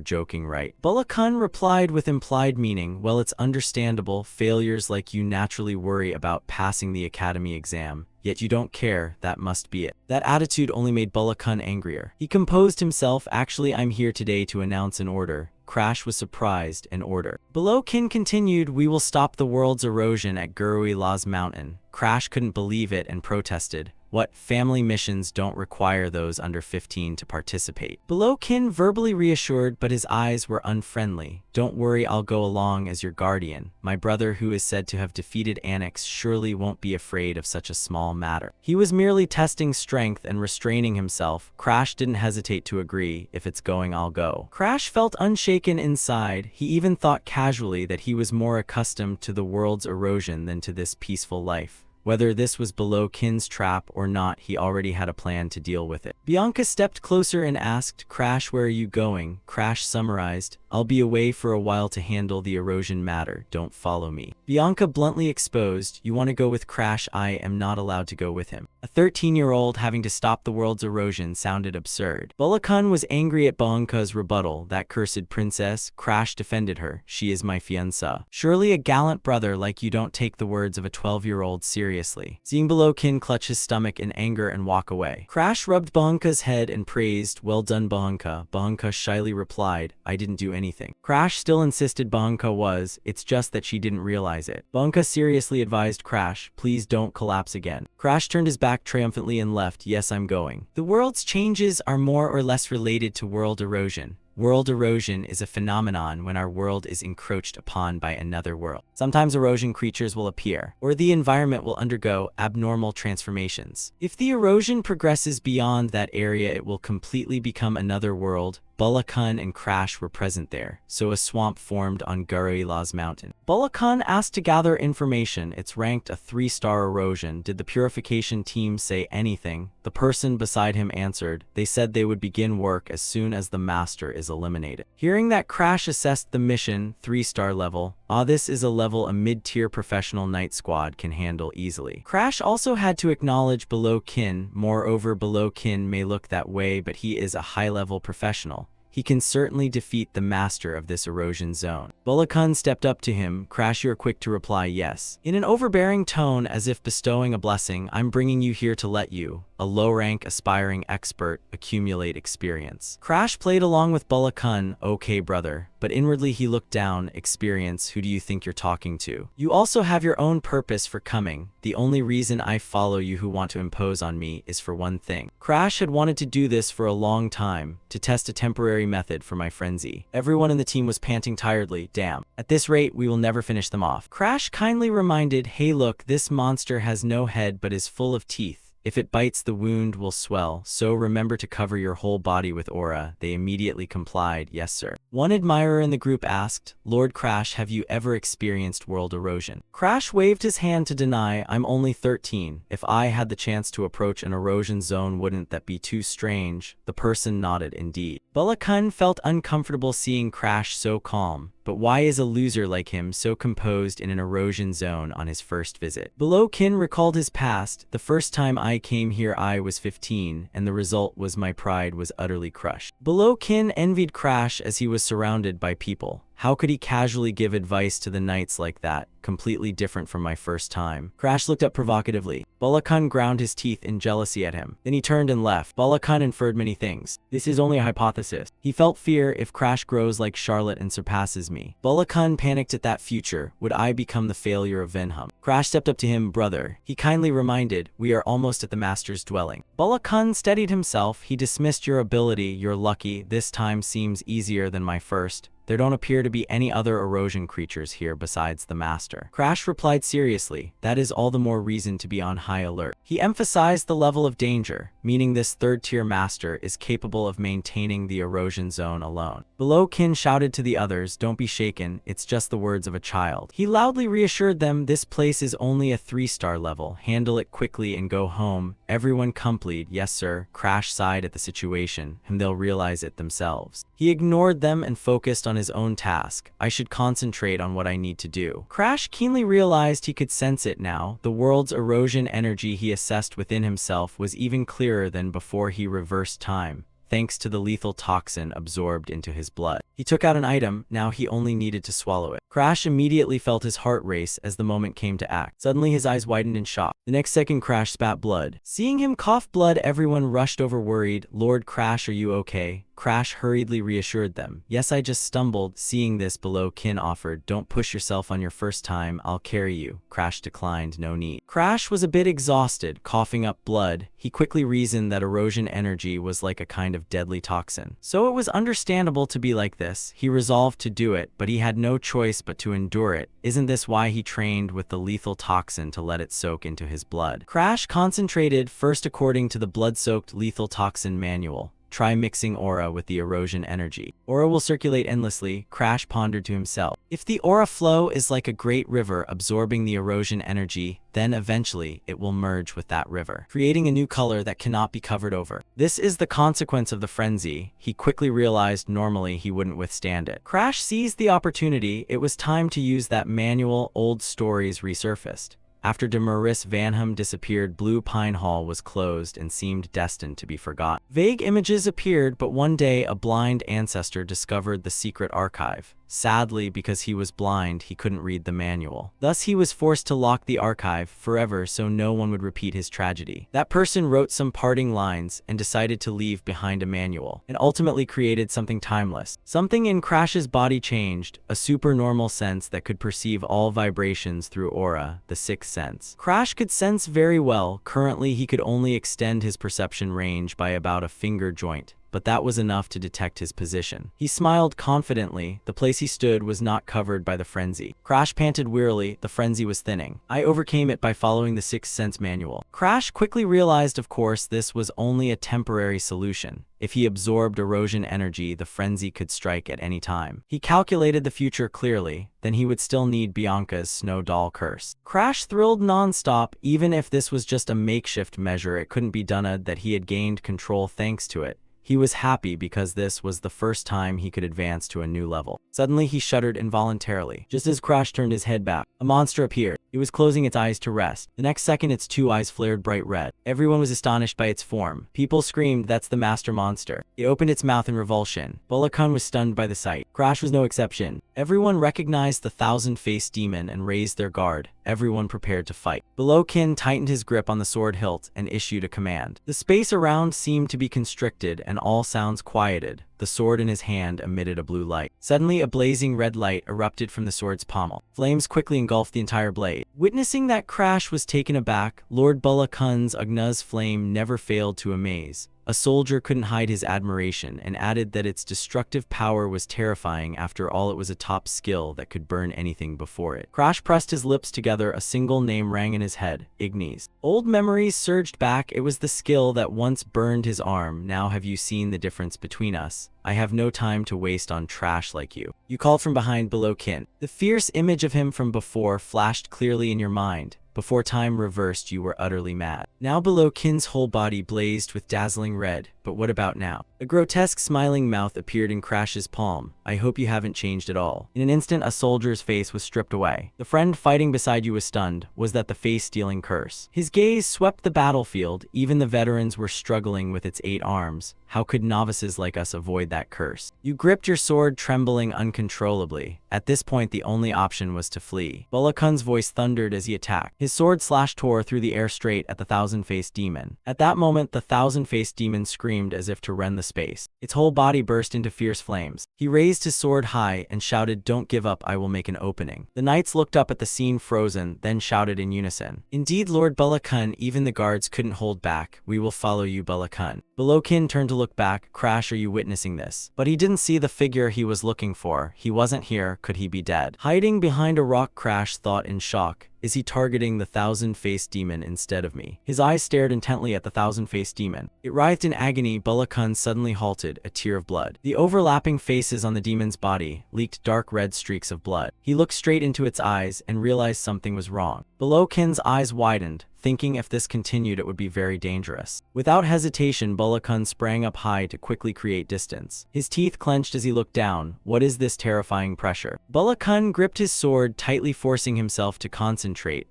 joking, right? Bulakun replied with implied meaning, well, it's understandable. Failures like you naturally worry about passing the academy exam. Yet you don't care, that must be it. That attitude only made Bulakun angrier. He composed himself. Actually, I'm here today to announce an order. Crash was surprised. An order. Below Kin continued, we will stop the world's erosion at Gurui La's mountain. Crash couldn't believe it and protested. What? Family missions don't require those under 15 to participate. Below Kin verbally reassured, but his eyes were unfriendly. Don't worry, I'll go along as your guardian. My brother, who is said to have defeated Anix, surely won't be afraid of such a small matter. He was merely testing strength and restraining himself. Crash didn't hesitate to agree. If it's going, I'll go. Crash felt unshaken inside. He even thought casually that he was more accustomed to the world's erosion than to this peaceful life. Whether this was below Kin's trap or not, he already had a plan to deal with it. Bianca stepped closer and asked, Crash, where are you going? Crash summarized, I'll be away for a while to handle the erosion matter. Don't follow me. Bianca bluntly exposed, you want to go with Crash? I am not allowed to go with him. A 13-year-old having to stop the world's erosion sounded absurd. Bulakun was angry at Bianca's rebuttal. That cursed princess. Crash defended her. She is my fiancée. Surely a gallant brother like you don't take the words of a 12-year-old seriously. Seeing Below Kin clutch his stomach in anger and walk away. Crash rubbed Bianca's head and praised, well done, Bianca. Bianca shyly replied, I didn't do anything. Crash still insisted Bianca was, it's just that she didn't realize it. Bianca seriously advised Crash, please don't collapse again. Crash turned his back triumphantly and left. Yes, I'm going. The world's changes are more or less related to world erosion. World erosion is a phenomenon when our world is encroached upon by another world. Sometimes erosion creatures will appear, or the environment will undergo abnormal transformations. If the erosion progresses beyond that area, it will completely become another world. Bulakun and Crash were present there, so a swamp formed on Gurui-La's mountain. Bulakun asked to gather information. It's ranked a 3-star erosion. Did the purification team say anything? The person beside him answered, they said they would begin work as soon as the master is eliminated. Hearing that, Crash assessed the mission, 3-star level. This is a level a mid-tier professional night squad can handle easily. Crash also had to acknowledge Below Kin. Moreover, Below Kin may look that way, but he is a high-level professional. He can certainly defeat the master of this erosion zone. Bulakun stepped up to him. Crash, you're quick to reply yes. In an overbearing tone, as if bestowing a blessing, I'm bringing you here to let you, a low-rank aspiring expert, accumulate experience. Crash played along with Bulakun. Okay, brother. But inwardly he looked down. Experience? Who do you think you're talking to? You also have your own purpose for coming. The only reason I follow you who want to impose on me is for one thing. Crash had wanted to do this for a long time, to test a temporary method for my frenzy. Everyone in the team was panting tiredly. Damn. At this rate, we will never finish them off. Crash kindly reminded, hey look, this monster has no head but is full of teeth. If it bites, the wound will swell, so remember to cover your whole body with aura. They immediately complied. Yes, sir. One admirer in the group asked, Lord Crash, have you ever experienced world erosion? Crash waved his hand to deny. I'm only 13. If I had the chance to approach an erosion zone, wouldn't that be too strange? The person nodded. Indeed. Bulakun felt uncomfortable seeing Crash so calm, but why is a loser like him so composed in an erosion zone on his first visit? Below Kin recalled his past. The first time I came here I was 15, and the result was my pride was utterly crushed. Below Kin envied Crash as he was surrounded by people. How could he casually give advice to the knights like that, completely different from my first time? Crash looked up provocatively. Balakan ground his teeth in jealousy at him. Then he turned and left. Balakan inferred many things. This is only a hypothesis. He felt fear if Crash grows like Charlotte and surpasses me. Balakan panicked at that future. Would I become the failure of Venham? Crash stepped up to him. Brother, he kindly reminded, we are almost at the master's dwelling. Balakan steadied himself. He dismissed your ability. You're lucky. This time seems easier than my first. There don't appear to be any other erosion creatures here besides the master. Crash replied seriously, that is all the more reason to be on high alert. He emphasized the level of danger, meaning this third-tier master is capable of maintaining the erosion zone alone. Below Kin shouted to the others, don't be shaken, it's just the words of a child. He loudly reassured them, this place is only a 3-star level, handle it quickly and go home. Everyone complied, yes sir. Crash sighed at the situation, and they'll realize it themselves. He ignored them and focused on his own task. I should concentrate on what I need to do. Crash keenly realized he could sense it now. The world's erosion energy he assessed within himself was even clearer than before he reversed time, thanks to the lethal toxin absorbed into his blood. He took out an item, now he only needed to swallow it. Crash immediately felt his heart race as the moment came to act. Suddenly his eyes widened in shock. The next second Crash spat blood. Seeing him cough blood, everyone rushed over worried. Lord Crash, are you okay? Crash hurriedly reassured them. Yes, I just stumbled. Seeing this, Below Kin offered, don't push yourself on your first time, I'll carry you. Crash declined, no need. Crash was a bit exhausted, coughing up blood. He quickly reasoned that erosion energy was like a kind of deadly toxin. So it was understandable to be like this. He resolved to do it, but he had no choice but to endure it. Isn't this why he trained with the lethal toxin to let it soak into his blood? Crash concentrated first according to the blood-soaked lethal toxin manual. Try mixing aura with the erosion energy. Aura will circulate endlessly, Crash pondered to himself. If the aura flow is like a great river absorbing the erosion energy, then eventually it will merge with that river, creating a new color that cannot be covered over. This is the consequence of the frenzy. He quickly realized normally he wouldn't withstand it. Crash seized the opportunity. It was time to use that manual. Old stories resurfaced. After Demaris Vanham disappeared, Blue Pine Hall was closed and seemed destined to be forgotten. Vague images appeared, but one day a blind ancestor discovered the secret archive. Sadly, because he was blind, he couldn't read the manual. Thus, he was forced to lock the archive forever so no one would repeat his tragedy. That person wrote some parting lines and decided to leave behind a manual, and ultimately created something timeless. Something in Crash's body changed, a supernormal sense that could perceive all vibrations through aura, the sixth sense. Crash could sense very well. Currently, he could only extend his perception range by about a finger joint, but that was enough to detect his position. He smiled confidently. The place he stood was not covered by the frenzy. Crash panted wearily. The frenzy was thinning. I overcame it by following the sixth sense manual. Crash quickly realized, of course, this was only a temporary solution. If he absorbed erosion energy, the frenzy could strike at any time. He calculated the future clearly, then he would still need Bianca's snow doll curse. Crash thrilled non-stop. Even if this was just a makeshift measure, it couldn't be done that he had gained control thanks to it. He was happy because this was the first time he could advance to a new level. Suddenly, he shuddered involuntarily. Just as Crash turned his head back, a monster appeared. It was closing its eyes to rest. The next second, its two eyes flared bright red. Everyone was astonished by its form. People screamed, that's the master monster. It opened its mouth in revulsion. Bulakan was stunned by the sight. Crash was no exception. Everyone recognized the thousand-faced demon and raised their guard. Everyone prepared to fight. Below Kin tightened his grip on the sword hilt and issued a command. The space around seemed to be constricted and all sounds quieted. The sword in his hand emitted a blue light. Suddenly, a blazing red light erupted from the sword's pommel. Flames quickly engulfed the entire blade. Witnessing that, Crash was taken aback. Lord Bulakan's Ugnuz flame never failed to amaze. A soldier couldn't hide his admiration and added that its destructive power was terrifying. After all, it was a top skill that could burn anything before it. Crash pressed his lips together. A single name rang in his head, Ignis. Old memories surged back. It was the skill that once burned his arm. Now have you seen the difference between us? I have no time to waste on trash like you. You called from behind Below Kin. The fierce image of him from before flashed clearly in your mind. Before time reversed, you were utterly mad. Now Below Kin's whole body blazed with dazzling red. but what about now? A grotesque smiling mouth appeared in Crash's palm. I hope you haven't changed at all. In an instant, a soldier's face was stripped away. The friend fighting beside you was stunned. Was that the face-stealing curse? His gaze swept the battlefield. Even the veterans were struggling with its 8 arms. How could novices like us avoid that curse? You gripped your sword, trembling uncontrollably. At this point, the only option was to flee. Bulakan's voice thundered as he attacked. His sword tore through the air straight at the thousand-faced demon. At that moment, the thousand-faced demon screamed as if to rend the space. Its whole body burst into fierce flames. He raised his sword high and shouted, "Don't give up, I will make an opening." The knights looked up at the scene frozen, then shouted in unison, "Indeed, Lord Bulakan, even the guards couldn't hold back. We will follow you, Bulakan." Bulakan turned to look back. Crash, are you witnessing this? But he didn't see the figure he was looking for. He wasn't here. Could he be dead? Hiding behind a rock, Crash thought in shock. Is he targeting the thousand-faced demon instead of me? His eyes stared intently at the thousand-faced demon. It writhed in agony. Bulakan suddenly halted, a tear of blood. The overlapping faces on the demon's body leaked dark red streaks of blood. He looked straight into its eyes and realized something was wrong. Bulakan's eyes widened, thinking if this continued it would be very dangerous. Without hesitation, Bulakan sprang up high to quickly create distance. His teeth clenched as he looked down. What is this terrifying pressure? Bulakan gripped his sword tightly, forcing himself to concentrate.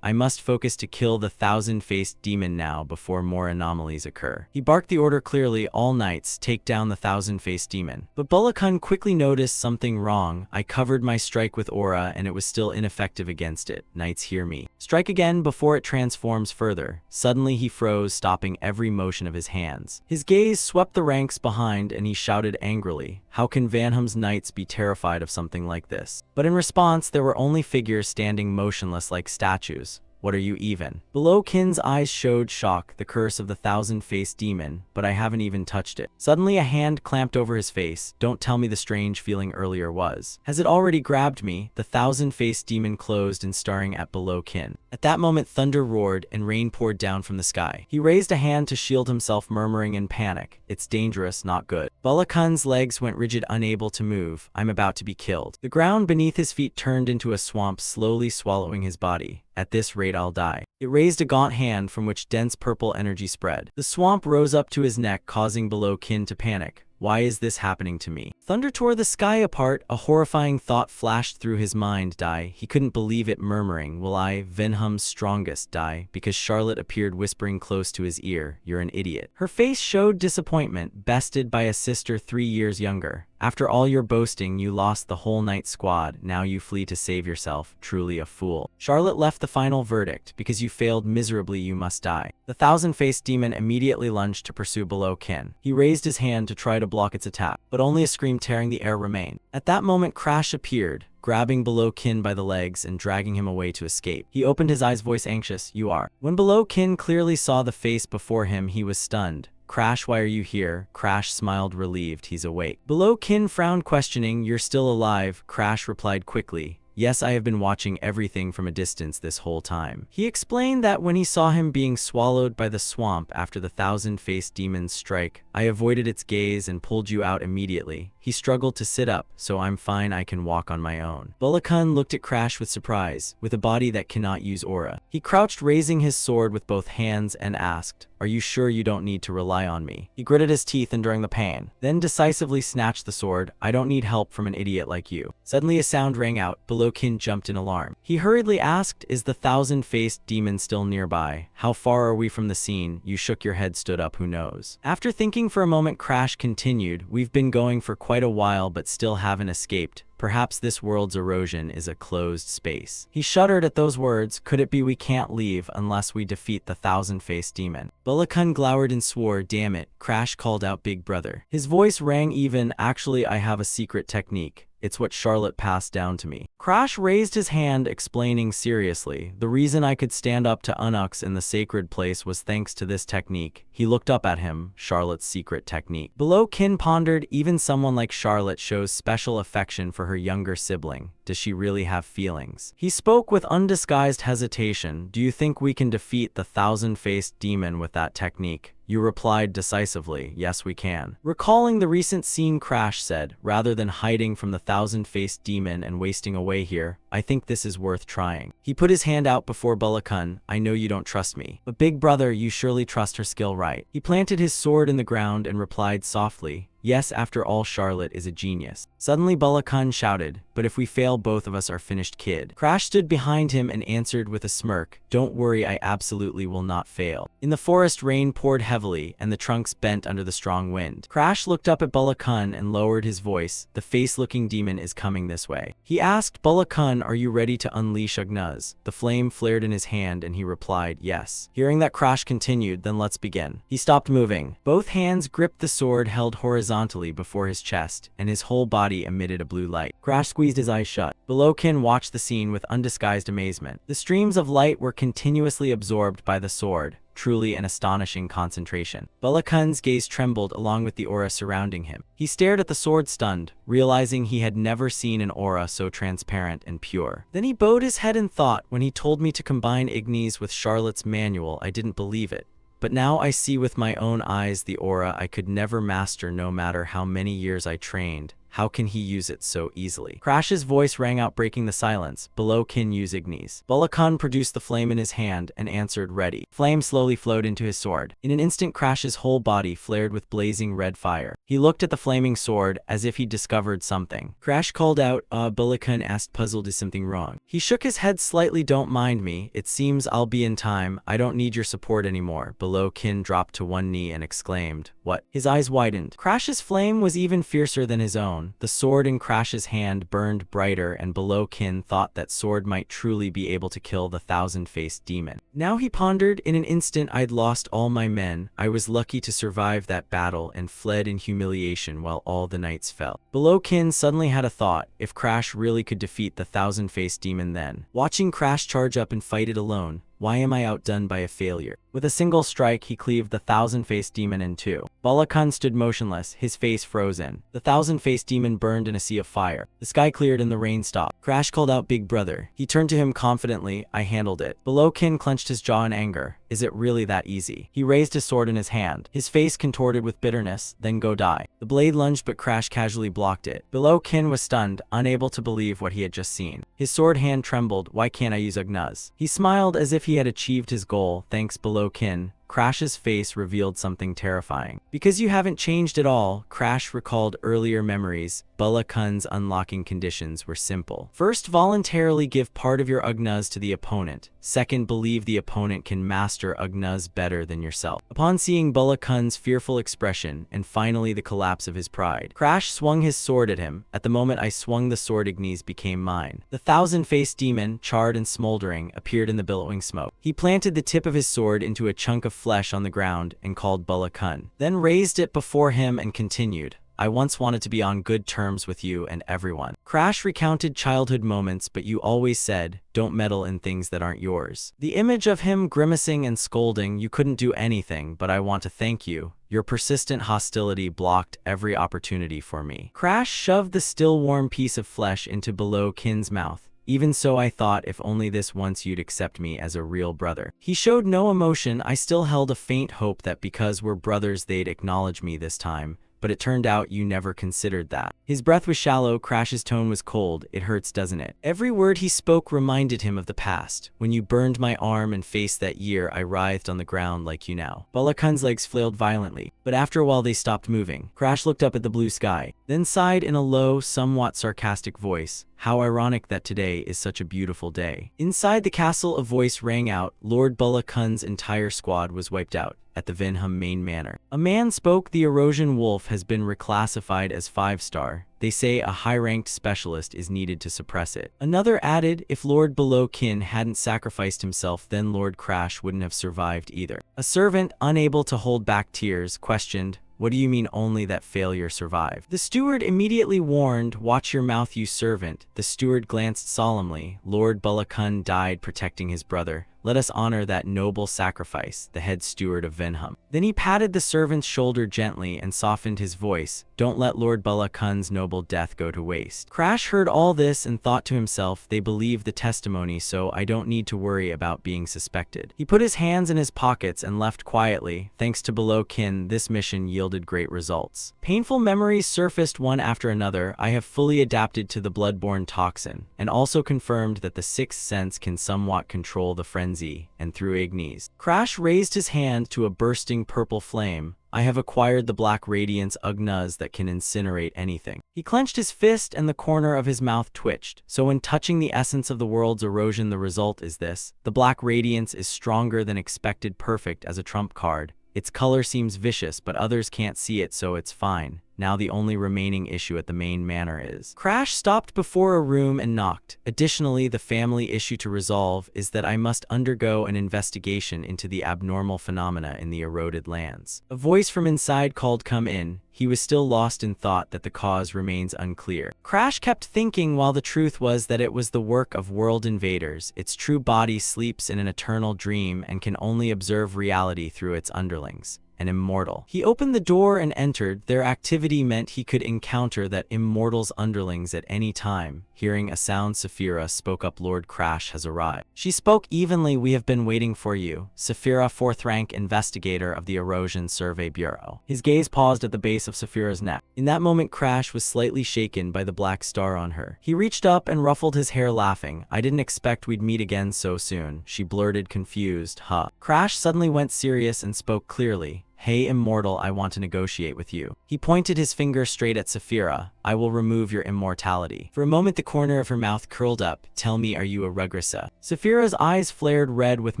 I must focus to kill the thousand-faced demon now before more anomalies occur. He barked the order clearly, all knights, take down the thousand-faced demon. But Bulakan quickly noticed something wrong. I covered my strike with aura and it was still ineffective against it. Knights, hear me. Strike again before it transforms further. Suddenly he froze, stopping every motion of his hands. His gaze swept the ranks behind and he shouted angrily, how can Vanham's knights be terrified of something like this? But in response, there were only figures standing motionless like statues. What are you even? Bulakan's eyes showed shock, the curse of the thousand-faced demon, but I haven't even touched it. Suddenly a hand clamped over his face. Don't tell me the strange feeling earlier was. Has it already grabbed me? The thousand-faced demon closed and staring at Bulakan. At that moment, thunder roared and rain poured down from the sky. He raised a hand to shield himself, murmuring in panic, it's dangerous, not good. Bulakan's legs went rigid, unable to move. I'm about to be killed. The ground beneath his feet turned into a swamp, slowly swallowing his body. At this rate, I'll die. It raised a gaunt hand from which dense purple energy spread. The swamp rose up to his neck, causing Bulakan to panic. Why is this happening to me? Thunder tore the sky apart. A horrifying thought flashed through his mind. Die. He couldn't believe it, murmuring, will I, Vanham's strongest, die? Because Charlotte appeared, whispering close to his ear, you're an idiot. Her face showed disappointment, bested by a sister 3 years younger. After all your boasting, you lost the whole knight squad. Now you flee to save yourself. Truly a fool. Charlotte left the final verdict. Because you failed miserably, you must die. The thousand-faced demon immediately lunged to pursue Bulakan. He raised his hand to try to block its attack, but only a scream tearing the air remained. At that moment, Crash appeared, grabbing Bulakan by the legs and dragging him away to escape. He opened his eyes, voice anxious, you are. When Bulakan clearly saw the face before him, he was stunned. Crash, why are you here? Crash smiled, relieved. He's awake. Bulakan frowned, questioning, you're still alive? Crash replied quickly, yes, I have been watching everything from a distance this whole time. He explained that when he saw him being swallowed by the swamp after the thousand-faced demon's strike, I avoided its gaze and pulled you out immediately. He struggled to sit up, so I'm fine, I can walk on my own. Bulakan looked at Crash with surprise, with a body that cannot use aura. He crouched, raising his sword with both hands, and asked, are you sure you don't need to rely on me? He gritted his teeth, enduring the pain, then decisively snatched the sword. I don't need help from an idiot like you. Suddenly a sound rang out. Bulakan jumped in alarm. He hurriedly asked, is the thousand-faced demon still nearby? How far are we from the scene? You shook your head, stood up, who knows? After thinking for a moment, Crash continued, we've been going for quite a while but still haven't escaped. Perhaps this world's erosion is a closed space. He shuddered at those words. Could it be we can't leave unless we defeat the thousand-faced demon? Bulakan glowered and swore, damn it. Crash called out, big brother. His voice rang even, actually I have a secret technique. It's what Charlotte passed down to me. Crash raised his hand, explaining seriously, the reason I could stand up to Unux in the sacred place was thanks to this technique. He looked up at him, Charlotte's secret technique. Bulakan pondered, even someone like Charlotte shows special affection for her younger sibling. Does she really have feelings? He spoke with undisguised hesitation. Do you think we can defeat the thousand-faced demon with that technique? You replied decisively, yes we can. Recalling the recent scene, Crash said, rather than hiding from the thousand-faced demon and wasting away here, I think this is worth trying. He put his hand out before Bulakun. I know you don't trust me, but big brother, you surely trust her skill, right? He planted his sword in the ground and replied softly, yes, after all, Charlotte is a genius. Suddenly Bulakun shouted, but if we fail, both of us are finished, kid. Crash stood behind him and answered with a smirk, don't worry, I absolutely will not fail. In the forest, rain poured heavily and the trunks bent under the strong wind. Crash looked up at Bulakun and lowered his voice, the face-looking demon is coming this way. He asked, Bulakun, are you ready to unleash Ugnuz? The flame flared in his hand and he replied, yes. Hearing that, Crash continued, then let's begin. He stopped moving. Both hands gripped the sword held horizontally before his chest, and his whole body emitted a blue light. Crash squeezed his eyes shut. Bulakun watched the scene with undisguised amazement. The streams of light were continuously absorbed by the sword, truly an astonishing concentration. Bulakun's gaze trembled along with the aura surrounding him. He stared at the sword stunned, realizing he had never seen an aura so transparent and pure. Then he bowed his head in thought. When he told me to combine Ignis with Charlotte's manual, I didn't believe it. But now I see with my own eyes the aura I could never master no matter how many years I trained. How can he use it so easily? Crash's voice rang out, breaking the silence. Bulakun, use Ignis. Bulakun produced the flame in his hand and answered, ready. Flame slowly flowed into his sword. In an instant, Crash's whole body flared with blazing red fire. He looked at the flaming sword as if he discovered something. Crash called out, Bulakun asked, puzzled, is something wrong? He shook his head slightly, don't mind me. It seems I'll be in time. I don't need your support anymore. Bulakun dropped to one knee and exclaimed, what? His eyes widened. Crash's flame was even fiercer than his own. The sword in Crash's hand burned brighter, and Bulakun thought that sword might truly be able to kill the thousand-faced demon. Now he pondered, in an instant I'd lost all my men. I was lucky to survive that battle and fled in humiliation while all the knights fell. Bulakun suddenly had a thought, if Crash really could defeat the thousand-faced demon, then watching Crash charge up and fight it alone, why am I outdone by a failure? With a single strike, he cleaved the thousand-faced demon in two. Bulakun stood motionless, his face frozen. The thousand-faced demon burned in a sea of fire. The sky cleared and the rain stopped. Crash called out, big brother. He turned to him confidently, I handled it. Bulakun clenched his jaw in anger. Is it really that easy? He raised his sword in his hand. His face contorted with bitterness, then go die. The blade lunged, but Crash casually blocked it. Bulakun was stunned, unable to believe what he had just seen. His sword hand trembled. Why can't I use Ugnuz? He smiled as if he had achieved his goal. Thanks, Bulakun. Crash's face revealed something terrifying. Because you haven't changed at all. Crash recalled earlier memories. Bulakun's unlocking conditions were simple. First, voluntarily give part of your Ugnuz to the opponent. Second, believe the opponent can master Ugnuz better than yourself. Upon seeing Bulakun's fearful expression, and finally the collapse of his pride, Crash swung his sword at him. At the moment I swung the sword, Ignis became mine. The thousand-faced demon, charred and smoldering, appeared in the billowing smoke. He planted the tip of his sword into a chunk of flesh on the ground and called Bulakun, then raised it before him and continued, I once wanted to be on good terms with you and everyone. Crash recounted childhood moments, but you always said, don't meddle in things that aren't yours. The image of him grimacing and scolding, you couldn't do anything, but I want to thank you. Your persistent hostility blocked every opportunity for me. Crash shoved the still warm piece of flesh into Bulakun's mouth. Even so, I thought if only this once you'd accept me as a real brother. He showed no emotion. I still held a faint hope that because we're brothers they'd acknowledge me this time, but it turned out you never considered that. His breath was shallow, Crash's tone was cold. It hurts, doesn't it? Every word he spoke reminded him of the past. When you burned my arm and face that year, I writhed on the ground like you now. Bulakun's legs flailed violently, but after a while they stopped moving. Crash looked up at the blue sky, then sighed in a low, somewhat sarcastic voice. How ironic that today is such a beautiful day. Inside the castle, a voice rang out. Lord Bulakun's entire squad was wiped out at the Vinham main manor. A man spoke. The erosion wolf has been reclassified as 5-star. They say a high-ranked specialist is needed to suppress it. Another added, if Lord Bulakun hadn't sacrificed himself, then Lord Crash wouldn't have survived either. A servant, unable to hold back tears, questioned, what do you mean only that failure survived? The steward immediately warned, watch your mouth, you servant. The steward glanced solemnly. Lord Bulakun died protecting his brother. Let us honor that noble sacrifice, the head steward of Venham. Then he patted the servant's shoulder gently and softened his voice. Don't let Lord Bala Khan's noble death go to waste. Crash heard all this and thought to himself, they believe the testimony, so I don't need to worry about being suspected. He put his hands in his pockets and left quietly. Thanks to below kin, this mission yielded great results. Painful memories surfaced one after another. I have fully adapted to the bloodborne toxin, and also confirmed that the sixth sense can somewhat control the frenzy, and through Ignis. Crash raised his hand to a bursting purple flame. I have acquired the black radiance Ugnuz that can incinerate anything. He clenched his fist and the corner of his mouth twitched. So when touching the essence of the world's erosion, the result is this. The black radiance is stronger than expected, perfect as a trump card. Its color seems vicious, but others can't see it, so it's fine. Now the only remaining issue at the main manor is. Crash stopped before a room and knocked. Additionally, the family issue to resolve is that I must undergo an investigation into the abnormal phenomena in the eroded lands. A voice from inside called, "Come in." He was still lost in thought that the cause remains unclear. Crash kept thinking, while the truth was that it was the work of world invaders. Its true body sleeps in an eternal dream and can only observe reality through its underlings. An immortal. He opened the door and entered. Their activity meant he could encounter that immortal's underlings at any time. Hearing a sound, Saphira spoke up. Lord Crash has arrived. She spoke evenly. We have been waiting for you. Saphira, fourth rank investigator of the Erosion Survey Bureau. His gaze paused at the base of Saphira's neck. In that moment, Crash was slightly shaken by the black star on her. He reached up and ruffled his hair, laughing. I didn't expect we'd meet again so soon. She blurted, confused. Huh. Crash suddenly went serious and spoke clearly. Hey, immortal, I want to negotiate with you. He pointed his finger straight at Saphira. I will remove your immortality. For a moment, the corner of her mouth curled up. Tell me, are you a regressa? Saphira's eyes flared red with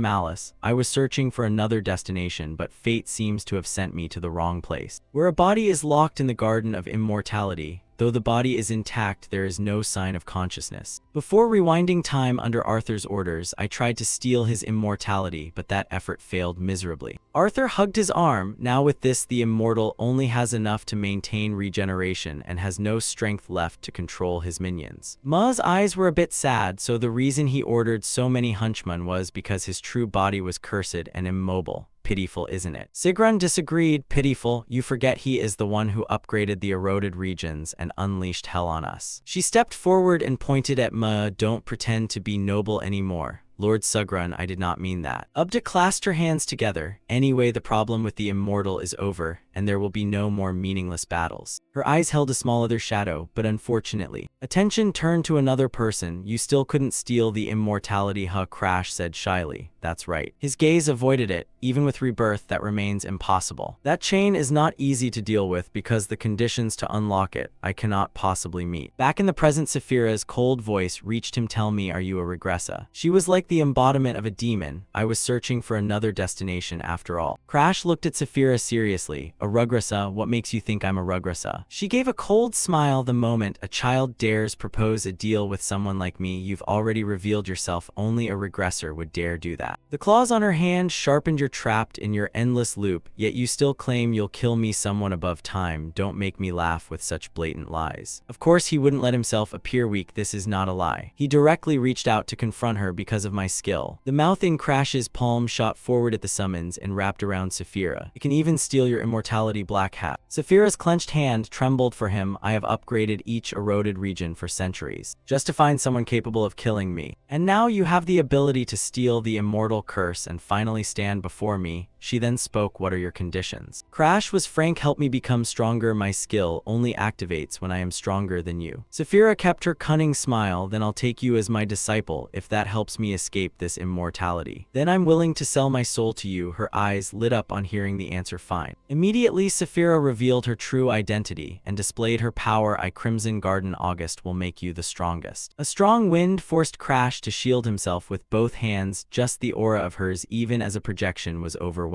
malice. I was searching for another destination, but fate seems to have sent me to the wrong place. Where a body is locked in the garden of immortality, though the body is intact, there is no sign of consciousness. Before rewinding time under Arthur's orders, I tried to steal his immortality, but that effort failed miserably. Arthur hugged his arm. Now with this, the immortal only has enough to maintain regeneration and has no strength left to control his minions. Ma's eyes were a bit sad, so the reason he ordered so many hunchmen was because his true body was cursed and immobile. Pitiful, isn't it? Sigrun disagreed. Pitiful? You forget he is the one who upgraded the eroded regions and unleashed hell on us. She stepped forward and pointed at Ma. Don't pretend to be noble anymore. Lord Sigrun, I did not mean that. Ubda clasped her hands together. Anyway, the problem with the immortal is over, and there will be no more meaningless battles. Her eyes held a small other shadow, but unfortunately, attention turned to another person. You still couldn't steal the immortality, huh? Crash said shyly. That's right. His gaze avoided it. Even with rebirth, that remains impossible. That chain is not easy to deal with because the conditions to unlock it, I cannot possibly meet. Back in the present, Saphira's cold voice reached him. Tell me, are you a regressa? She was like the embodiment of a demon. I was searching for another destination after all. Crash looked at Saphira seriously. A regressa? What makes you think I'm a regressa? She gave a cold smile. The moment a child dares propose a deal with someone like me, you've already revealed yourself. Only a regressor would dare do that. The claws on her hand sharpened. You're trapped in your endless loop, yet you still claim you'll kill me, someone above time. Don't make me laugh with such blatant lies. Of course he wouldn't let himself appear weak. This is not a lie. He directly reached out to confront her because of my skill. The mouth in Crash's palm shot forward at the summons and wrapped around Saphira. It can even steal your immortality, Black Hat. Saphira's clenched hand trembled for him. I have upgraded each eroded region for centuries, just to find someone capable of killing me. And now you have the ability to steal the immortal curse and finally stand before me. She then spoke. What are your conditions? Crash was frank. Help me become stronger. My skill only activates when I am stronger than you. Saphira kept her cunning smile. Then I'll take you as my disciple if that helps me escape this immortality. Then I'm willing to sell my soul to you. Her eyes lit up on hearing the answer. Fine. Immediately, Saphira revealed her true identity and displayed her power. I Crimson Garden August will make you the strongest. A strong wind forced Crash to shield himself with both hands. Just the aura of hers, even as a projection, was overwhelming.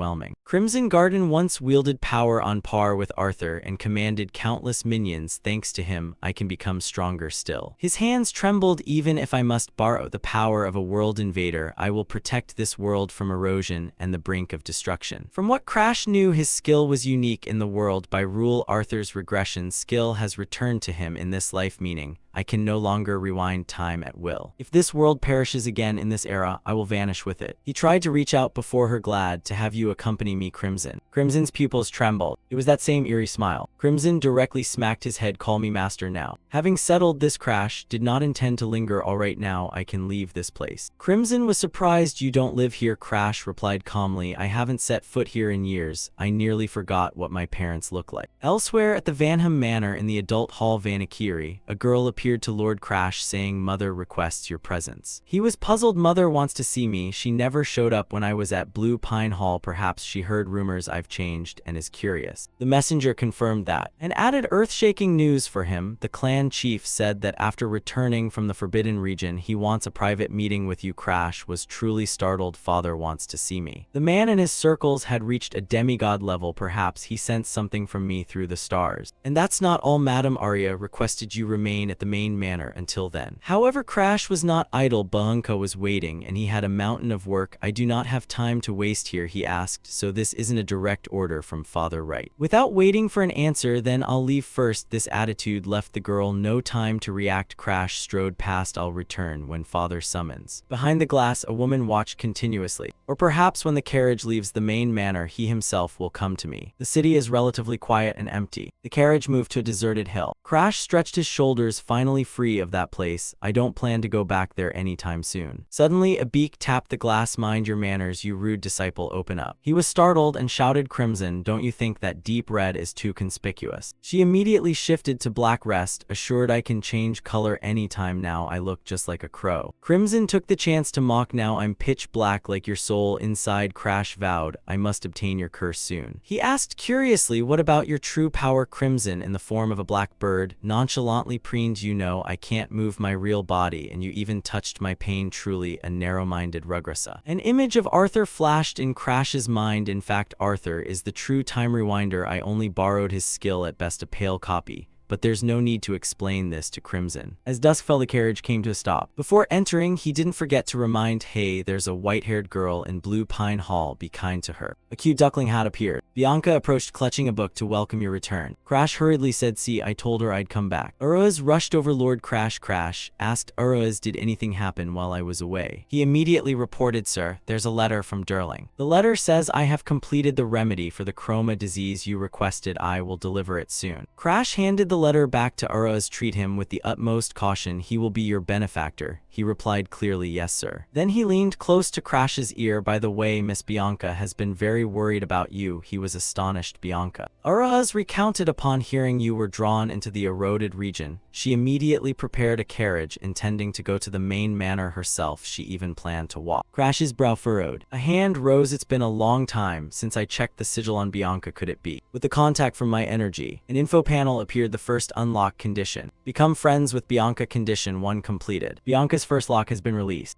Crimson Garden once wielded power on par with Arthur and commanded countless minions. Thanks to him, I can become stronger still. His hands trembled. Even if I must borrow the power of a world invader, I will protect this world from erosion and the brink of destruction. From what Crash knew, his skill was unique in the world. By rule, Arthur's regression skill has returned to him in this life, meaning I can no longer rewind time at will. If this world perishes again in this era, I will vanish with it. He tried to reach out before her, glad to have you accompany me, Crimson. Crimson's pupils trembled. It was that same eerie smile. Crimson directly smacked his head. Call me master now. Having settled this, Crash did not intend to linger. All right, now I can leave this place. Crimson was surprised. You don't live here, Crash replied calmly. I haven't set foot here in years. I nearly forgot what my parents look like. Elsewhere at the Vanham Manor in the adult hall Vanikiri, a girl appeared to Lord Crash saying, Mother requests your presence. He was puzzled. Mother wants to see me. She never showed up when I was at Blue Pine Hall. Perhaps she heard rumors I've changed and is curious. The messenger confirmed that and added earth-shaking news for him. The clan chief said that after returning from the Forbidden Region, he wants a private meeting with you. Crash was truly startled. Father wants to see me. The man in his circles had reached a demigod level. Perhaps he sensed something from me through the stars. And that's not all. Madam Arya requested you remain at the main manor until then. However, Crash was not idle. Bahunka was waiting and he had a mountain of work. I do not have time to waste here, he asked. So this isn't a direct order from Father, right? Without waiting for an answer, then I'll leave first. This attitude left the girl no time to react. Crash strode past. I'll return when Father summons. Behind the glass, a woman watched continuously. Or perhaps when the carriage leaves the main manor, he himself will come to me. The city is relatively quiet and empty. The carriage moved to a deserted hill. Crash stretched his shoulders, finally free of that place. I don't plan to go back there anytime soon. Suddenly, a beak tapped the glass. Mind your manners, you rude disciple, open up. He was startled and shouted, Crimson, don't you think that deep red is too conspicuous? She immediately shifted to black. Rest assured, I can change color anytime now. I look just like a crow. Crimson took the chance to mock. Now I'm pitch black like your soul inside. Crash vowed, I must obtain your curse soon. He asked curiously, what about your true power? Crimson, in the form of a black bird, nonchalantly preened. You know I can't move my real body, and you even touched my pain. Truly a narrow-minded regressa. An image of Arthur flashed in Crash's mind. In fact, Arthur is the true time rewinder. I only borrowed his skill, at best a pale copy. But there's no need to explain this to Crimson. As dusk fell, the carriage came to a stop. Before entering, he didn't forget to remind, hey, there's a white-haired girl in Blue Pine Hall, be kind to her. A cute duckling hat appeared. Bianca approached, clutching a book to welcome your return. Crash hurriedly said, see, I told her I'd come back. Uruaz rushed over. Lord Crash asked Uruaz, did anything happen while I was away? He immediately reported, sir, there's a letter from Durling. The letter says I have completed the remedy for the chroma disease you requested. I will deliver it soon. Crash handed the letter back to Uruaz. Treat him with the utmost caution. He will be your benefactor. He replied clearly, yes, sir. Then he leaned close to Crash's ear. By the way, Miss Bianca has been very worried about you. He was astonished. Bianca. Uruaz recounted, upon hearing you were drawn into the eroded region, she immediately prepared a carriage, intending to go to the main manor herself. She even planned to walk. Crash's brow furrowed. A hand rose. It's been a long time since I checked the sigil on Bianca. Could it be? With the contact from my energy, an info panel appeared. The first unlock condition. Become friends with Bianca. Condition 1 completed. Bianca's first lock has been released.